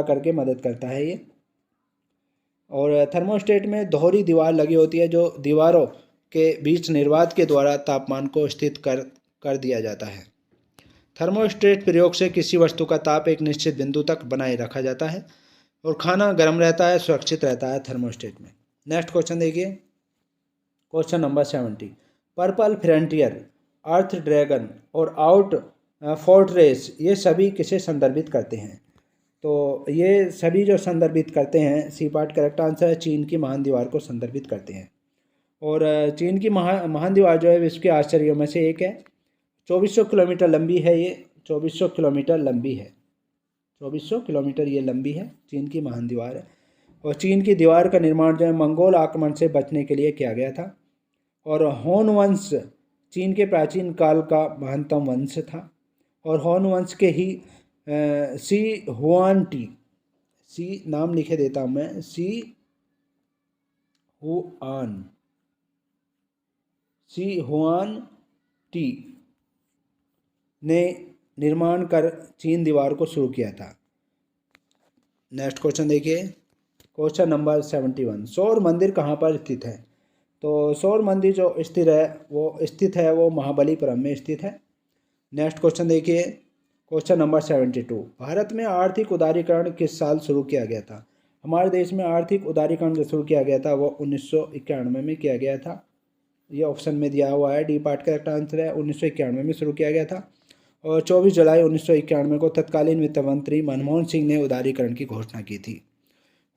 करके मदद करता है ये। और थर्मोस्टेट में दोहरी दीवार लगी होती है जो दीवारों के बीच निर्वात के द्वारा तापमान को स्थित कर दिया जाता है। थर्मोस्टेट प्रयोग से किसी वस्तु का ताप एक निश्चित बिंदु तक बनाए रखा जाता है और खाना गर्म रहता है, सुरक्षित रहता है थर्मोस्टेट में। नेक्स्ट क्वेश्चन देखिए, क्वेश्चन नंबर 70। पर्पल फ्रंटियर, अर्थ ड्रैगन और आउट फोर्ट्रेस ये सभी किसे संदर्भित करते हैं? तो ये सभी जो संदर्भित करते हैं, सी पार्ट करेक्ट आंसर है, चीन की महान दीवार को संदर्भित करते हैं। और चीन की महान दीवार जो है विश्व के आश्चर्यों में से एक है। 2400 किलोमीटर लंबी है ये, 2400 किलोमीटर लंबी है, 2400 किलोमीटर ये लंबी है, चीन की महान दीवार है। और चीन की दीवार का निर्माण जो है मंगोल आक्रमण से बचने के लिए किया गया था। और होन वंश चीन के प्राचीन काल का महानतम वंश था। और होन वंश के ही सी हुआन टी, सी नाम लिखे देता हूँ मैं, सी हुआन सी हुआन टी ने निर्माण कर चीन दीवार को शुरू किया था। नेक्स्ट क्वेश्चन देखिए, क्वेश्चन नंबर 71, सौर मंदिर कहाँ पर स्थित है? तो सौर मंदिर जो स्थित है वो महाबलीपुरम में स्थित है। नेक्स्ट क्वेश्चन देखिए, क्वेश्चन नंबर 72, भारत में आर्थिक उदारीकरण किस साल शुरू किया गया था? हमारे देश में आर्थिक उदारीकरण जो शुरू किया गया था वो 1991 में किया गया था। ये ऑप्शन में दिया हुआ है, डी पार्ट करेक्ट आंसर है। 1991 में शुरू किया गया था और 24 जुलाई 1991 को तत्कालीन वित्त मंत्री मनमोहन सिंह ने उदारीकरण की घोषणा की थी।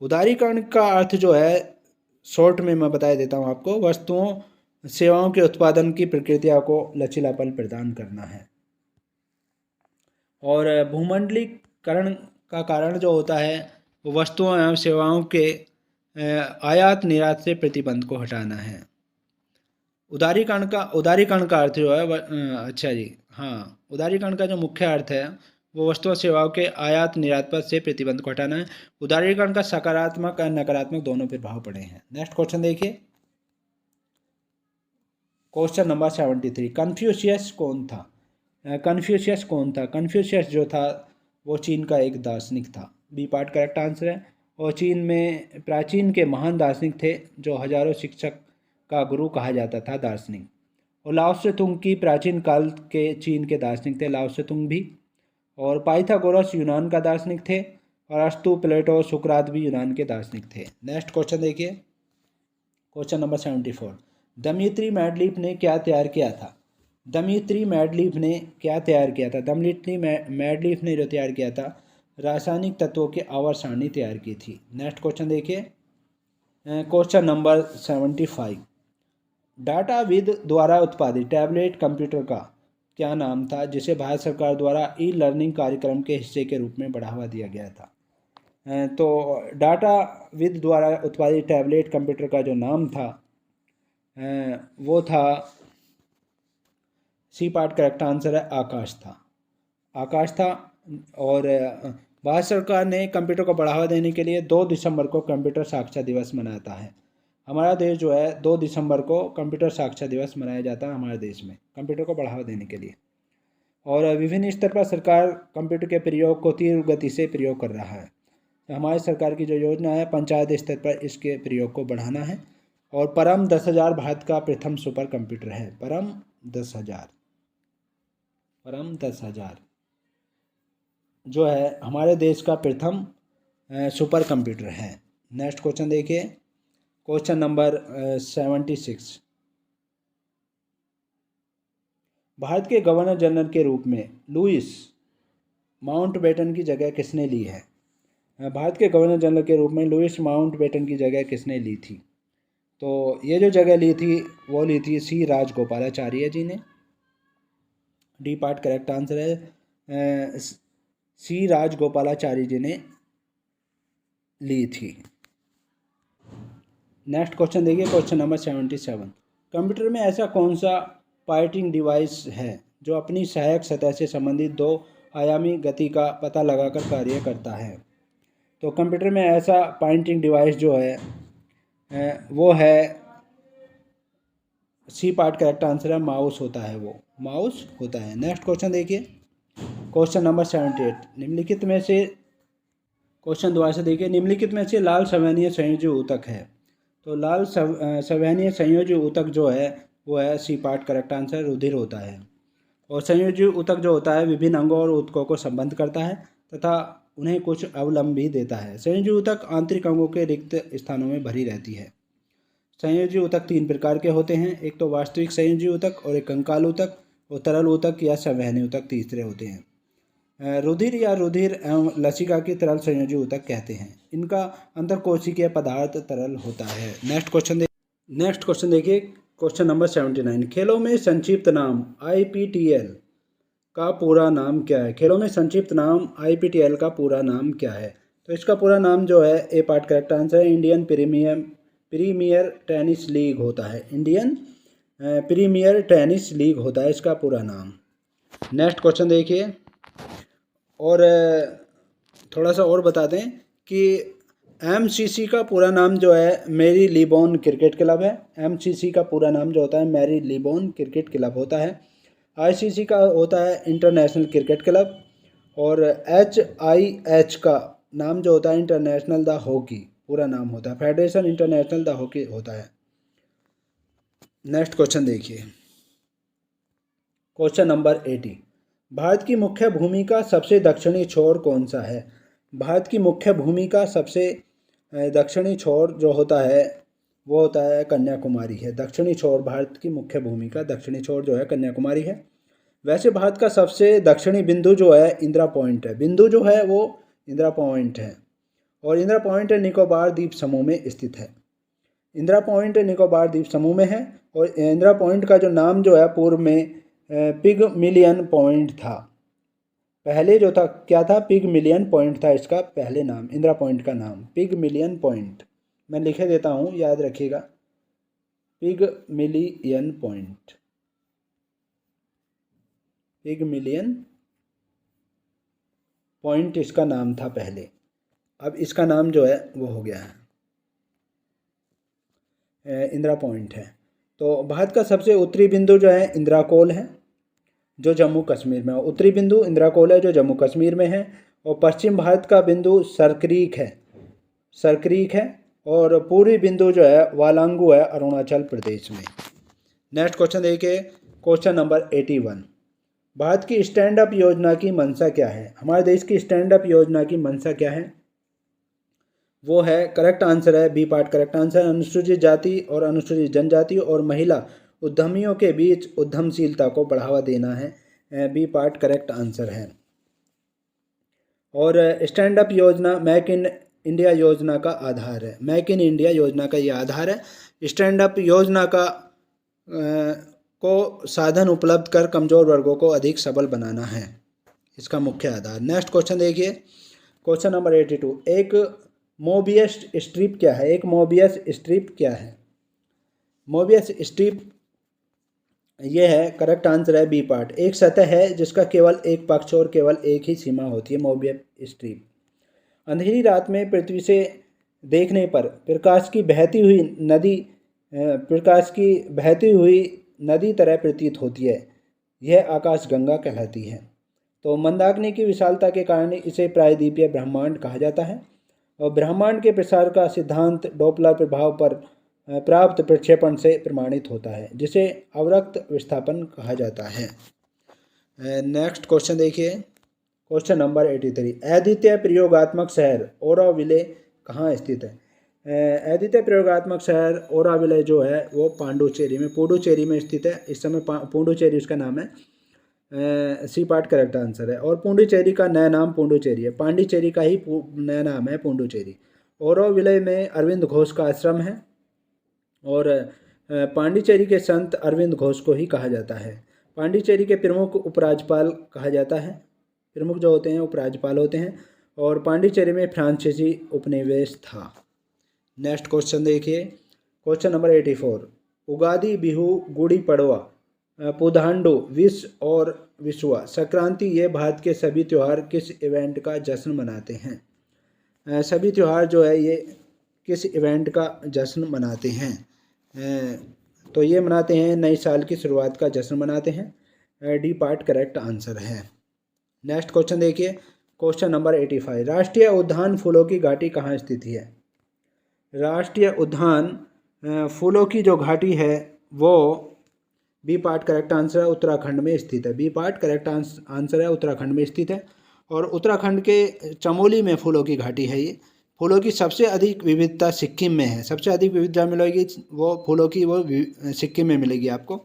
उदारीकरण का अर्थ जो है शॉर्ट में मैं बता देता हूँ आपको, वस्तुओं सेवाओं के उत्पादन की प्रक्रिया को लचीलापन प्रदान करना है। और भूमंडलीकरण का कारण जो होता है वो वस्तुओं एवं सेवाओं के आयात निर्यात से प्रतिबंध को हटाना है। उदारीकरण का अर्थ जो है अच्छा जी हाँ, उदारीकरण का जो मुख्य अर्थ है वो वस्तुओं सेवाओं के आयात निर्यात पर से प्रतिबंध को हटाना है। उदारीकरण का सकारात्मक और नकारात्मक दोनों प्रभाव पड़े हैं। नेक्स्ट क्वेश्चन देखिए, क्वेश्चन नंबर 73, कन्फ्यूशियस कौन था? कन्फ्यूशियस जो था वो चीन का एक दार्शनिक था। बी पार्ट करेक्ट आंसर है। और चीन में प्राचीन के महान दार्शनिक थे जो हजारों शिक्षक का गुरु कहा जाता था दार्शनिक। और लाओ त्से तुंग की प्राचीन काल के चीन के दार्शनिक थे लाओ त्से तुंग भी। और पाइथागोरस यूनान का दार्शनिक थे और अरस्तु प्लेटो सुकरात भी यूनान के दार्शनिक थे। नेक्स्ट क्वेश्चन देखिए, क्वेश्चन नंबर 74, दमित्री मेंडलीफ ने क्या तैयार किया था? दमित्री मेंडलीफ ने क्या तैयार किया था? दमित्री मेंडलीफ ने जो तैयार किया था रासायनिक तत्वों की आवर्त सारणी तैयार की थी। नेक्स्ट क्वेश्चन देखिए, क्वेश्चन नंबर 75, डाटाविद द्वारा उत्पादित टैबलेट कंप्यूटर का क्या नाम था जिसे भारत सरकार द्वारा ई लर्निंग कार्यक्रम के हिस्से के रूप में बढ़ावा दिया गया था? तो डाटाविद द्वारा उत्पादित टैबलेट कंप्यूटर का जो नाम था वो था, सी पार्ट करेक्ट आंसर है, आकाश था। और भारत सरकार ने कंप्यूटर को बढ़ावा देने के लिए 2 दिसंबर को कंप्यूटर साक्षरता दिवस मनाता है। हमारा देश जो है 2 दिसंबर को कंप्यूटर साक्षरता दिवस मनाया जाता है हमारे देश में कंप्यूटर को बढ़ावा देने के लिए। और विभिन्न स्तर पर सरकार कंप्यूटर के प्रयोग को तीव्र गति से प्रयोग कर रहा है। तो हमारी सरकार की जो योजना है पंचायत स्तर पर इसके प्रयोग को बढ़ाना है। और परम 10,000 भारत का प्रथम सुपर कंप्यूटर है। परम 10,000 जो है हमारे देश का प्रथम सुपर कंप्यूटर है। नेक्स्ट क्वेश्चन देखिए, क्वेश्चन नंबर 76, भारत के गवर्नर जनरल के रूप में लुईस माउंटबेटन की जगह किसने ली है? भारत के गवर्नर जनरल के रूप में लुईस माउंटबेटन की जगह किसने ली थी? तो ये जो जगह ली थी वो ली थी सी राजगोपालाचार्य जी ने। डी पार्ट करेक्ट आंसर है, सी राजगोपालाचार्य जी ने ली थी। नेक्स्ट क्वेश्चन देखिए, क्वेश्चन नंबर 77, कंप्यूटर में ऐसा कौन सा पॉइंटिंग डिवाइस है जो अपनी सहायक सतह से संबंधित 2 आयामी गति का पता लगाकर कार्य करता है? तो कंप्यूटर में ऐसा पॉइंटिंग डिवाइस जो है वो है, सी पार्ट करेक्ट आंसर है, माउस होता है, वो माउस होता है। नेक्स्ट क्वेश्चन देखिए, क्वेश्चन नंबर 78, निम्नलिखित में से क्वेश्चन दोबारा से देखिए, निम्नलिखित में से लाल संवहनीय संयोजी ऊतक है। तो लाल संवहनीय संयोजी ऊतक जो है वो है, सी पार्ट करेक्ट आंसर, रुधिर होता है। और संयोजी ऊतक जो होता है विभिन्न अंगों और ऊतकों को संबद्ध करता है तथा उन्हें कुछ अवलंब भी देता है। संयोजी ऊतक आंतरिक अंगों के रिक्त स्थानों में भरी रहती है। संयोजी ऊतक 3 प्रकार के होते हैं, एक तो वास्तविक संयोजी ऊतक और एक कंकाल ऊतक और तरल ऊतक या संवहनी ऊतक तीसरे होते हैं। रुधिर या रुधिर एवं लसिका की तरल संयोजी ऊतक कहते हैं। इनका अंतरकोशिकीय पदार्थ तरल होता है। नेक्स्ट क्वेश्चन देखिए, क्वेश्चन नंबर 79, खेलों में संक्षिप्त नाम IPTL का पूरा नाम क्या है? खेलों में संक्षिप्त नाम IPTL का पूरा नाम क्या है? तो इसका पूरा नाम जो है, ए पार्ट करेक्ट आंसर है, इंडियन प्रीमियर टेनिस लीग होता है। इंडियन प्रीमियर टेनिस लीग होता है इसका पूरा नाम। नेक्स्ट क्वेश्चन देखिए, और थोड़ा सा और बता दें कि एमसीसी का पूरा नाम जो है मैरी लीबॉन क्रिकेट क्लब है। एमसीसी का पूरा नाम जो होता है मैरी लीबॉन क्रिकेट क्लब होता है। आईसीसी का होता है इंटरनेशनल क्रिकेट क्लब। और एचआईएच का नाम जो होता है इंटरनेशनल द हॉकी पूरा नाम होता है, फेडरेशन इंटरनेशनल द हॉकी होता है। नेक्स्ट क्वेश्चन देखिए, क्वेश्चन नंबर 80। भारत की मुख्य भूमि का सबसे दक्षिणी छोर कौन सा है? भारत की मुख्य भूमि का सबसे दक्षिणी छोर जो होता है वो होता है कन्याकुमारी है। दक्षिणी छोर, भारत की मुख्य भूमि का दक्षिणी छोर जो है कन्याकुमारी है। वैसे भारत का सबसे दक्षिणी बिंदु जो है इंदिरा पॉइंट है। बिंदु जो है वो इंदिरा पॉइंट है और इंदिरा पॉइंट निकोबार द्वीप समूह में स्थित है। इंदिरा पॉइंट निकोबार द्वीप समूह में है और इंदिरा पॉइंट का जो नाम जो है पूर्व में पिगमिलियन पॉइंट था। पहले जो था क्या था? पिगमिलियन पॉइंट था इसका पहले नाम, इंदिरा पॉइंट का नाम पिगमिलियन पॉइंट। मैं लिखे देता हूँ, याद रखिएगा, पिगमिलियन पॉइंट, पिगमिलियन पॉइंट इसका नाम था पहले। अब इसका नाम जो है वो हो गया है इंदिरा पॉइंट है। तो भारत का सबसे उत्तरी बिंदु जो है इंदिरा कोल है जो जम्मू कश्मीर में है। उत्तरी बिंदु इंदिरा कोल है जो जम्मू कश्मीर में है। और पश्चिम भारत का बिंदु सरक्रीक है, सरक्रीक है। और पूर्वी बिंदु जो है वालांगू है अरुणाचल प्रदेश में। नेक्स्ट क्वेश्चन देखिए, क्वेश्चन नंबर 81। भारत की स्टैंड अप योजना की मंशा क्या है? हमारे देश की स्टैंड अप योजना की मंशा क्या है? वो है, करेक्ट आंसर है बी पार्ट करेक्ट आंसर, अनुसूचित जाति और अनुसूचित जनजाति और महिला उद्यमियों के बीच उद्यमशीलता को बढ़ावा देना है। बी पार्ट करेक्ट आंसर है। और स्टैंड अप योजना मेक इन इंडिया योजना का आधार है। मेक इन इंडिया योजना का ये आधार है। स्टैंड अप योजना का को साधन उपलब्ध कर कमज़ोर वर्गों को अधिक सबल बनाना है इसका मुख्य आधार। नेक्स्ट क्वेश्चन देखिए, क्वेश्चन नंबर 82। एक मोबियस स्ट्रिप क्या है? एक मोबियस स्ट्रिप क्या है? मोबियस स्ट्रिप ये है, करेक्ट आंसर है बी पार्ट, एक सतह है जिसका केवल एक पक्ष और केवल एक ही सीमा होती है, मोबियस स्ट्रिप। अंधेरी रात में पृथ्वी से देखने पर प्रकाश की बहती हुई नदी तरह प्रतीत होती है। यह आकाशगंगा कहलाती है। तो मंदाकिनी की विशालता के कारण इसे प्रायद्वीपीय ब्रह्मांड कहा जाता है। और ब्रह्मांड के प्रसार का सिद्धांत डॉपलर प्रभाव पर प्राप्त प्रक्षेपण से प्रमाणित होता है जिसे अवरक्त विस्थापन कहा जाता है। नेक्स्ट क्वेश्चन देखिए, क्वेश्चन नंबर 83। अद्वितीय प्रयोगात्मक शहर ओरोविले कहाँ स्थित है? अद्वितीय प्रयोगात्मक शहर ओरोविले जो है वो पुडुचेरी में स्थित है। इस समय पुडुचेरी उसका नाम है। सी पार्ट करेक्ट आंसर है। और पुडुचेरी का नया नाम पुडुचेरी है। पांडिचेरी का ही नया नाम है पुडुचेरी। ओरोविले में अरविंद घोष का आश्रम है और पांडिचेरी के संत अरविंद घोष को ही कहा जाता है। पांडिचेरी के प्रमुख उपराज्यपाल कहा जाता है, प्रमुख जो होते हैं उपराज्यपाल होते हैं। और पांडिचेरी में फ्रांसीसी उपनिवेश था। नेक्स्ट क्वेश्चन देखिए, question number 84। Ugadi, Bihu, Gudi Padwa, पुधांडु, wish और विशुआ संक्रांति ये भारत के सभी त्यौहार किस इवेंट का जश्न मनाते हैं? सभी त्यौहार जो है ये किस इवेंट का जश्न मनाते हैं? तो ये मनाते हैं नए साल की शुरुआत का जश्न मनाते हैं। डी पार्ट करेक्ट आंसर है। नेक्स्ट क्वेश्चन देखिए, क्वेश्चन नंबर 85। राष्ट्रीय उद्यान फूलों की घाटी कहाँ स्थित है? राष्ट्रीय उद्यान फूलों की जो घाटी है वो बी पार्ट करेक्ट आंसर है, उत्तराखंड में स्थित है। बी पार्ट करेक्ट आंसर है, उत्तराखंड में स्थित है। और उत्तराखंड के चमोली में फूलों की घाटी है। ये फूलों की सबसे अधिक विविधता सिक्किम में है। सबसे अधिक विविधता मिलेगी वो फूलों की वो सिक्किम में मिलेगी आपको।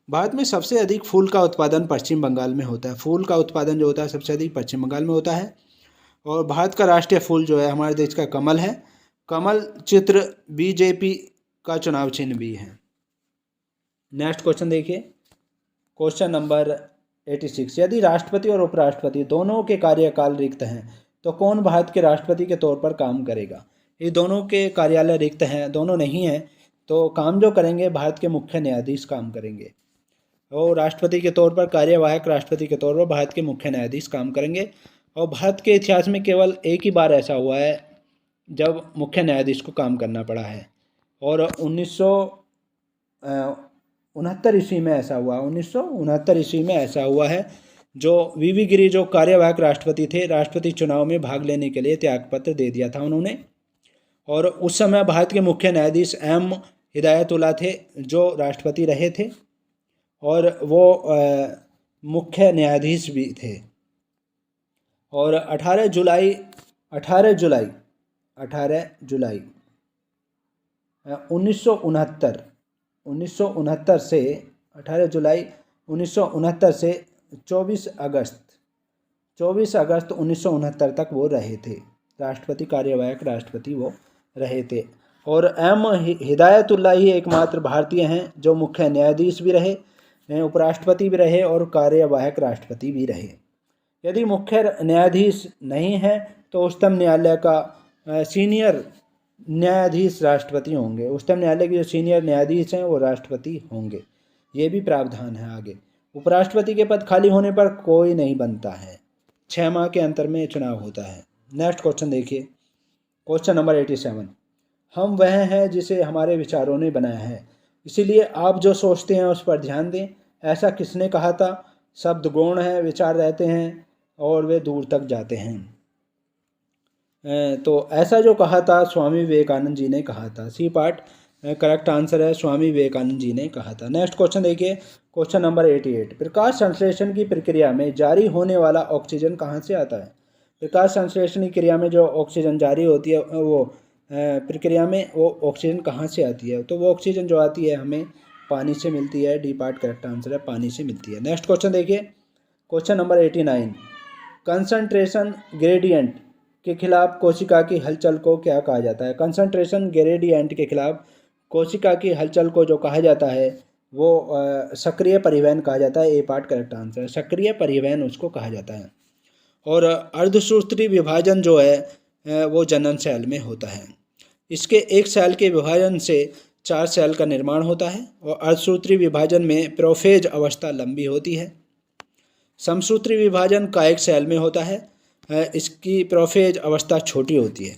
भारत में सबसे अधिक फूल का उत्पादन पश्चिम बंगाल में होता है। फूल का उत्पादन जो होता है सबसे अधिक पश्चिम बंगाल में होता है। और भारत का राष्ट्रीय फूल जो है हमारे देश का कमल है। कमल चित्र बीजेपी का चुनाव चिन्ह भी है। नेक्स्ट क्वेश्चन देखिए, क्वेश्चन नंबर 86। यदि राष्ट्रपति और उपराष्ट्रपति दोनों के कार्यकाल रिक्त हैं तो कौन भारत के राष्ट्रपति के तौर पर काम करेगा? ये दोनों के कार्यालय रिक्त हैं, दोनों नहीं हैं, तो काम जो करेंगे भारत के मुख्य न्यायाधीश काम करेंगे। और राष्ट्रपति के तौर पर, कार्यवाहक राष्ट्रपति के तौर पर भारत के मुख्य न्यायाधीश काम करेंगे। और भारत के इतिहास में केवल एक ही बार ऐसा हुआ है जब मुख्य न्यायाधीश को काम करना पड़ा है। और 1969 ईस्वी में ऐसा हुआ, 1969 ईस्वी में ऐसा हुआ है। जो वीवी गिरी जो कार्यवाहक राष्ट्रपति थे, राष्ट्रपति चुनाव में भाग लेने के लिए त्यागपत्र दे दिया था उन्होंने। और उस समय भारत के मुख्य न्यायाधीश एम हिदायतुल्ला थे जो राष्ट्रपति रहे थे, और वो मुख्य न्यायाधीश भी थे। और 18 जुलाई 1969 से 18 जुलाई 1969 से 24 अगस्त 1969 तक वो रहे थे, राष्ट्रपति, कार्यवाहक राष्ट्रपति वो रहे थे। और एम हिदायतुल्ला ही एकमात्र भारतीय हैं जो मुख्य न्यायाधीश भी रहे, उपराष्ट्रपति भी रहे और कार्यवाहक राष्ट्रपति भी रहे। यदि मुख्य न्यायाधीश नहीं है तो उच्चतम न्यायालय का सीनियर न्यायाधीश राष्ट्रपति होंगे। उच्चतम न्यायालय के जो सीनियर न्यायाधीश हैं वो राष्ट्रपति होंगे। ये भी प्रावधान है आगे। उपराष्ट्रपति के पद खाली होने पर कोई नहीं बनता है, 6 माह के अंतर में चुनाव होता है। नेक्स्ट क्वेश्चन देखिए, क्वेश्चन नंबर 87। हम वह हैं जिसे हमारे विचारों ने बनाया है, इसीलिए आप जो सोचते हैं उस पर ध्यान दें। ऐसा किसने कहा था? शब्द गौण है, विचार रहते हैं और वे दूर तक जाते हैं। तो ऐसा जो कहा था स्वामी विवेकानंद जी ने कहा था। सी पार्ट करेक्ट आंसर है, स्वामी विवेकानंद जी ने कहा था। नेक्स्ट क्वेश्चन देखिए, क्वेश्चन नंबर 88। प्रकाश संश्लेषण की प्रक्रिया में जारी होने वाला ऑक्सीजन कहाँ से आता है? प्रकाश संश्लेषण की क्रिया में जो ऑक्सीजन जारी होती है वो प्रक्रिया में वो ऑक्सीजन कहाँ से आती है? तो वो ऑक्सीजन जो आती है हमें पानी से मिलती है। डी पार्ट करेक्ट आंसर है, पानी से मिलती है। नेक्स्ट क्वेश्चन देखिए, क्वेश्चन नंबर 89। कंसंट्रेशन ग्रेडियंट के खिलाफ कोशिका की हलचल को क्या कहा जाता है? कंसंट्रेशन ग्रेडियंट के खिलाफ कोशिका की हलचल को जो कहा जाता है वो सक्रिय परिवहन कहा जाता है। ए पार्ट करेक्ट आंसर है, सक्रिय परिवहन उसको कहा जाता है। और अर्धसूत्री विभाजन जो है वो जनन सेल में होता है। इसके एक सेल के विभाजन से 4 सेल का निर्माण होता है। और अर्धसूत्री विभाजन में प्रोफेज अवस्था लंबी होती है। समसूत्री विभाजन कायिक सेल में होता है, इसकी प्रोफेज अवस्था छोटी होती है।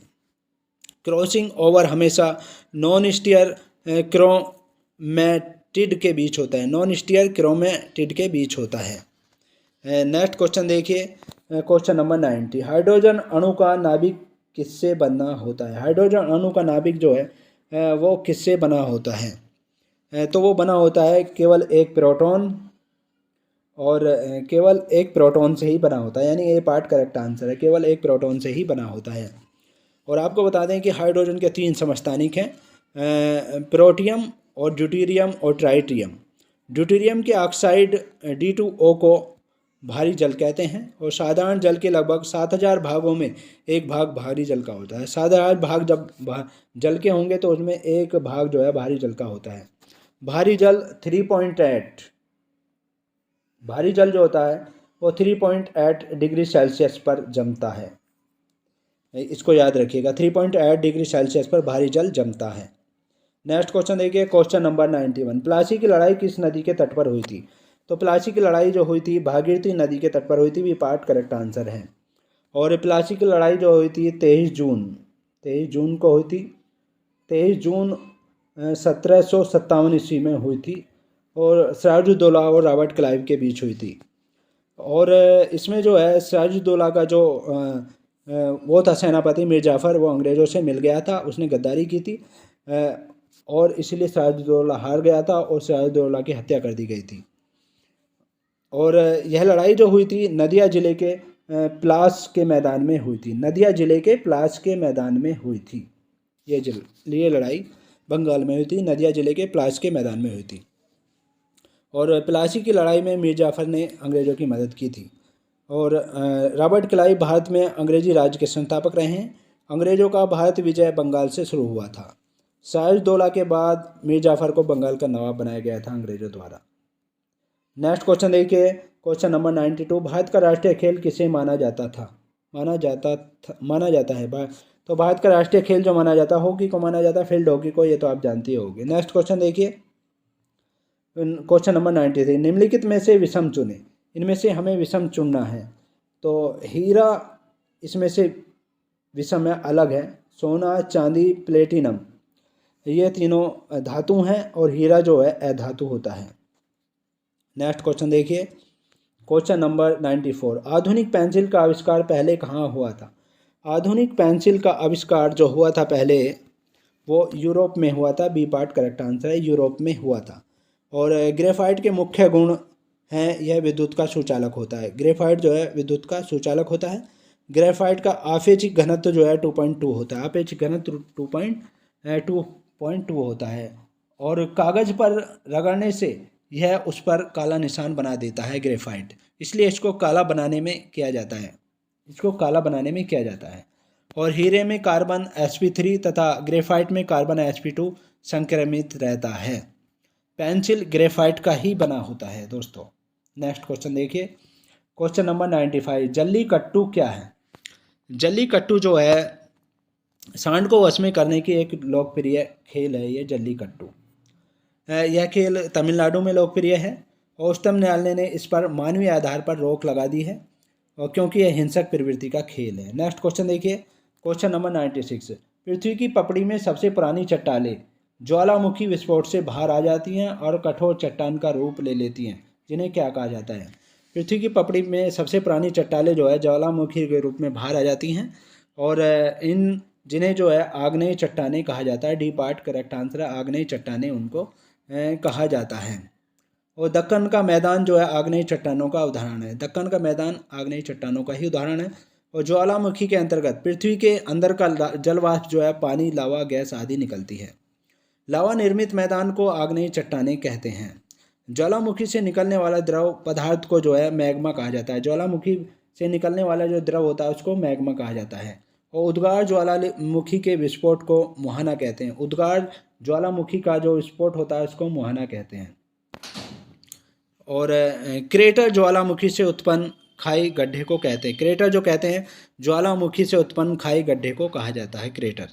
क्रॉसिंग ओवर हमेशा नॉन स्टीयर क्रोमैटिड के बीच होता है, नॉन स्टीयर क्रोमैटिड के बीच होता है। नेक्स्ट क्वेश्चन देखिए, क्वेश्चन नंबर 90। हाइड्रोजन अणु का नाभिक किससे बना होता है? हाइड्रोजन अणु का नाभिक जो है वो किससे बना होता है? तो वो बना होता है केवल एक प्रोटॉन, और केवल एक प्रोटॉन से ही बना होता है, यानी ए पार्ट करेक्ट आंसर है, केवल एक प्रोटॉन से ही बना होता है। और आपको बता दें कि हाइड्रोजन के 3 समस्थानिक हैं, प्रोटियम और ड्यूटेरियम और ट्राइटियम। ड्यूटेरियम के ऑक्साइड D2O को भारी जल कहते हैं। और साधारण जल के लगभग 7000 भागों में एक भाग भारी जल का होता है। 7000 भाग जब जल के होंगे तो उसमें एक भाग जो है भारी जल का होता है। भारी जल 3.8, भारी जल जो होता है वो 3.8 डिग्री सेल्सियस पर जमता है। इसको याद रखिएगा, 3.8 डिग्री सेल्सियस पर भारी जल जमता है। नेक्स्ट क्वेश्चन देखिए, क्वेश्चन नंबर 91। प्लासी की लड़ाई किस नदी के तट पर हुई थी? तो प्लासी की लड़ाई जो हुई थी भागीरथी नदी के तट पर हुई थी। भी पार्ट करेक्ट आंसर है। और प्लासी की लड़ाई जो हुई थी 23 जून को हुई थी। 23 जून 1757 ईस्वी में हुई थी और सिराजुद्दौला और रॉबर्ट क्लाइव के बीच हुई थी। और इसमें जो है सिराजुद्दौला का जो वो था सेनापति मीर जाफ़र, वो अंग्रेज़ों से मिल गया था, उसने गद्दारी की थी और इसीलिए सिराजुद्दौला हार गया था और सिराजुद्दौला की हत्या कर दी गई थी। और यह लड़ाई जो हुई थी नदिया ज़िले के प्लास के मैदान में हुई थी। नदिया ज़िले के प्लास के मैदान में हुई थी। ये लड़ाई बंगाल में हुई थी, नदिया ज़िले के प्लास के मैदान में हुई थी। और प्लासी की लड़ाई में मीर जाफ़र ने अंग्रेज़ों की मदद की थी। और रॉबर्ट क्लाइव भारत में अंग्रेज़ी राज के संस्थापक रहे हैं। अंग्रेज़ों का भारत विजय बंगाल से शुरू हुआ था। सिराजुद्दौला के बाद मीर जाफ़र को बंगाल का नवाब बनाया गया था अंग्रेज़ों द्वारा। नेक्स्ट क्वेश्चन देखिए, क्वेश्चन नंबर 92। भारत का राष्ट्रीय खेल किसे माना जाता है? तो भारत का राष्ट्रीय खेल जो माना जाता है हॉकी को माना जाता है, फील्ड हॉकी को, ये तो आप जानते ही होंगे। नेक्स्ट क्वेश्चन देखिए, क्वेश्चन नंबर 93। निम्नलिखित में से विषम चुने। इनमें से हमें विषम चुनना है। तो हीरा इसमें से विषम है, अलग है, सोना, चांदी, प्लेटिनम, ये तीनों धातु हैं और हीरा जो है अधातु होता है। नेक्स्ट क्वेश्चन देखिए, क्वेश्चन नंबर 94, आधुनिक पेंसिल का आविष्कार पहले कहाँ हुआ था? आधुनिक पेंसिल का आविष्कार जो हुआ था पहले वो यूरोप में हुआ था। बी पार्ट करेक्ट आंसर है, यूरोप में हुआ था। और ग्रेफाइट के मुख्य गुण हैं, यह विद्युत का सुचालक होता है। ग्रेफाइट जो है विद्युत का सुचालक होता है। ग्रेफाइट का आपेक्षिक घनत्व जो है 2.2 होता है। आपेक्षिक घनत्व 2.2 होता है। और कागज पर रगड़ने से यह उस पर काला निशान बना देता है ग्रेफाइट, इसलिए इसको काला बनाने में किया जाता है। और हीरे में कार्बन sp3 तथा ग्रेफाइट में कार्बन sp2 संक्रमित रहता है। पेंसिल ग्रेफाइट का ही बना होता है दोस्तों। नेक्स्ट क्वेश्चन देखिए, क्वेश्चन नंबर 95, जल्लीकट्टू क्या है? जल्लीकट्टू जो है सांड को वश में करने की एक लोकप्रिय खेल है। ये जल्लीकट्टू, यह खेल तमिलनाडु में लोकप्रिय है और उच्चतम न्यायालय ने इस पर मानवीय आधार पर रोक लगा दी है और क्योंकि यह हिंसक प्रवृत्ति का खेल है। नेक्स्ट क्वेश्चन देखिए, क्वेश्चन नंबर 96, पृथ्वी की पपड़ी में सबसे पुरानी चट्टानें ज्वालामुखी विस्फोट से बाहर आ जाती हैं और कठोर चट्टान का रूप ले लेती हैं, जिन्हें क्या कहा जाता है? पृथ्वी की पपड़ी में सबसे पुरानी चट्टानें जो है ज्वालामुखी के रूप में बाहर आ जाती हैं और इन जिन्हें जो है आग्नेय चट्टानें कहा जाता है। डी पार्ट करेक्ट आंसर है, आग्नेय चट्टानें उनको कहा जाता है। और दक्कन का मैदान जो है आग्नेय चट्टानों का उदाहरण है। दक्कन का मैदान आग्नेय चट्टानों का ही उदाहरण है। और ज्वालामुखी के अंतर्गत पृथ्वी के अंदर का जलवाष्प जो है पानी, लावा, गैस आदि निकलती है। लावा निर्मित मैदान को आग्नेय चट्टानें कहते हैं। ज्वालामुखी से निकलने वाला द्रव पदार्थ को जो है मैग्मा कहा जाता है। ज्वालामुखी से निकलने वाला जो द्रव होता है उसको मैग्मा कहा जाता है। और उद्गार ज्वालामुखी के विस्फोट को मुहाना कहते हैं। उद्गार ज्वालामुखी का जो विस्फोट होता है उसको मुहाना कहते हैं। और क्रेटर ज्वालामुखी से उत्पन्न खाई गड्ढे को कहते हैं। क्रेटर जो कहते हैं ज्वालामुखी से उत्पन्न खाई गड्ढे को कहा जाता है क्रेटर।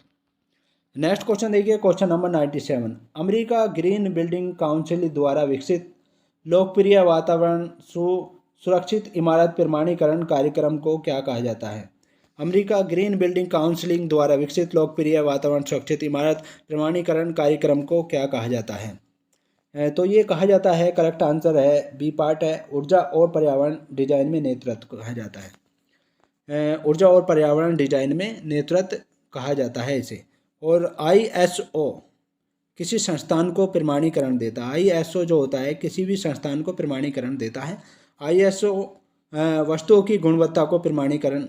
नेक्स्ट क्वेश्चन देखिए, question number 97, America green building council द्वारा विकसित लोकप्रिय वातावरण सुरक्षित इमारत प्रमाणीकरण कार्यक्रम को क्या कहा जाता है? अमेरिका ग्रीन बिल्डिंग काउंसिल द्वारा विकसित लोकप्रिय वातावरण सुरक्षित इमारत प्रमाणीकरण कार्यक्रम को क्या कहा जाता है? तो ये कहा जाता है, करेक्ट आंसर है, बी पार्ट है, ऊर्जा और पर्यावरण डिजाइन में नेतृत्व कहा जाता है। ऊर्जा और पर्यावरण डिजाइन में नेतृत्व कहा जाता है इसे। और ISO किसी संस्थान को प्रमाणीकरण देता है। ISO जो होता है किसी भी संस्थान को प्रमाणीकरण देता है। ISO वस्तुओं की गुणवत्ता को प्रमाणीकरण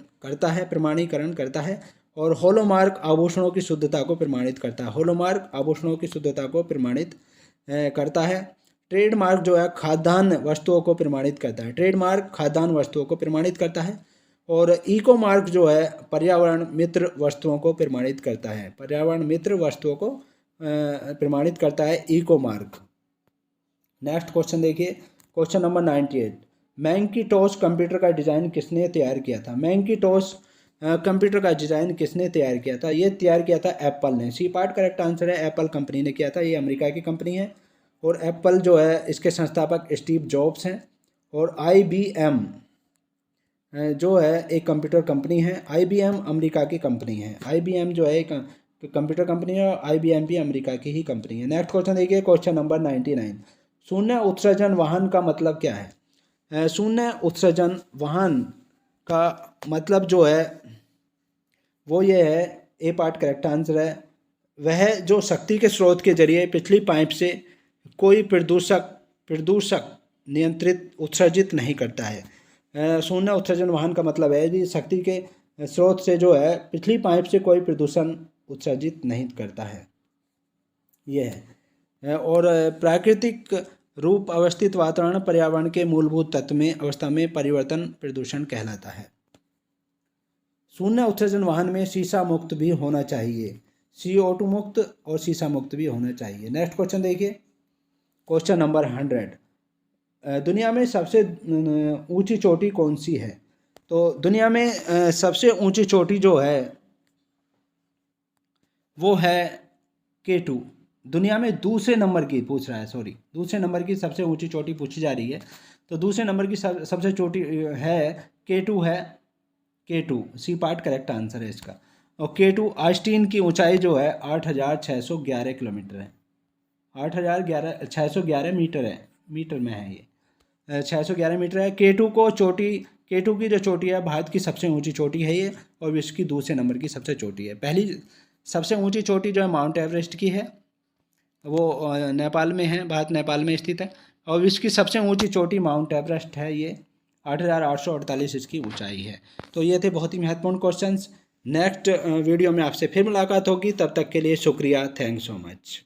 करता है। और हॉलोमार्क आभूषणों की शुद्धता को प्रमाणित करता है। हॉलोमार्क आभूषणों की शुद्धता को प्रमाणित करता है। ट्रेडमार्क जो है खाद्यान्न वस्तुओं को प्रमाणित करता है। ट्रेडमार्क खाद्यान्न वस्तुओं को प्रमाणित करता है। और इको मार्क जो है पर्यावरण मित्र वस्तुओं को प्रमाणित करता है। पर्यावरण मित्र वस्तुओं को प्रमाणित करता है इको मार्क। नेक्स्ट क्वेश्चन देखिए, क्वेश्चन नंबर 98, मैकिन्टोश कंप्यूटर का डिज़ाइन किसने तैयार किया था? मैकिन्टोश कंप्यूटर का डिज़ाइन किसने तैयार किया था? ये तैयार किया था एप्पल ने। सी पार्ट करेक्ट आंसर है, एप्पल कंपनी ने किया था। ये अमेरिका की कंपनी है और एप्पल जो है इसके संस्थापक स्टीव जॉब्स हैं। और IBM जो है एक कंप्यूटर कंपनी है। IBM अमेरिका की कंपनी है। IBM जो है एक कंप्यूटर कंपनी है और IBM भी अमेरिका की ही कंपनी है। नेक्स्ट क्वेश्चन देखिए, क्वेश्चन नंबर 99, शून्य उत्सर्जन वाहन का मतलब क्या है? शून्य उत्सर्जन वाहन का मतलब जो है वो ये है, ए पार्ट करेक्ट आंसर है, वह जो शक्ति के स्रोत के जरिए पिछली पाइप से कोई प्रदूषक नियंत्रित उत्सर्जित नहीं करता है। शून्य उत्सर्जन वाहन का मतलब है कि शक्ति के स्रोत से जो है पिछली पाइप से कोई प्रदूषण उत्सर्जित नहीं करता है, ये है। और प्राकृतिक रूप अवस्थित वातावरण पर्यावरण के मूलभूत तत्व में अवस्था में परिवर्तन प्रदूषण कहलाता है। शून्य उत्सर्जन वाहन में शीशा मुक्त भी होना चाहिए। CO2 मुक्त और शीशा मुक्त भी होना चाहिए। नेक्स्ट क्वेश्चन देखिए, क्वेश्चन नंबर 100, दुनिया में सबसे ऊंची चोटी कौन सी है? तो दुनिया में सबसे ऊंची चोटी जो है वो है K2। दुनिया में दूसरे नंबर की पूछ रहा है, दूसरे नंबर की सबसे ऊंची चोटी पूछी जा रही है। तो दूसरे नंबर की सबसे चोटी है K2 है, K2 सी पार्ट करेक्ट आंसर है इसका। और K2 आस्टीन की ऊंचाई जो है 8,611 किलोमीटर है, 611 मीटर है, मीटर में है ये, 611 मीटर है। K2 की जो चोटी है भारत की सबसे ऊंची चोटी है ये, और विश्व की दूसरे नंबर की सबसे चोटी है। पहली सबसे ऊंची चोटी जो है माउंट एवरेस्ट की है, वो नेपाल में है, भारत नेपाल में स्थित है। और विश्व की सबसे ऊंची चोटी माउंट एवरेस्ट है, ये 8,848 इसकी ऊंचाई है। तो ये थे बहुत ही महत्वपूर्ण क्वेश्चंस। नेक्स्ट वीडियो में आपसे फिर मुलाकात होगी, तब तक के लिए शुक्रिया, थैंक्स सो मच।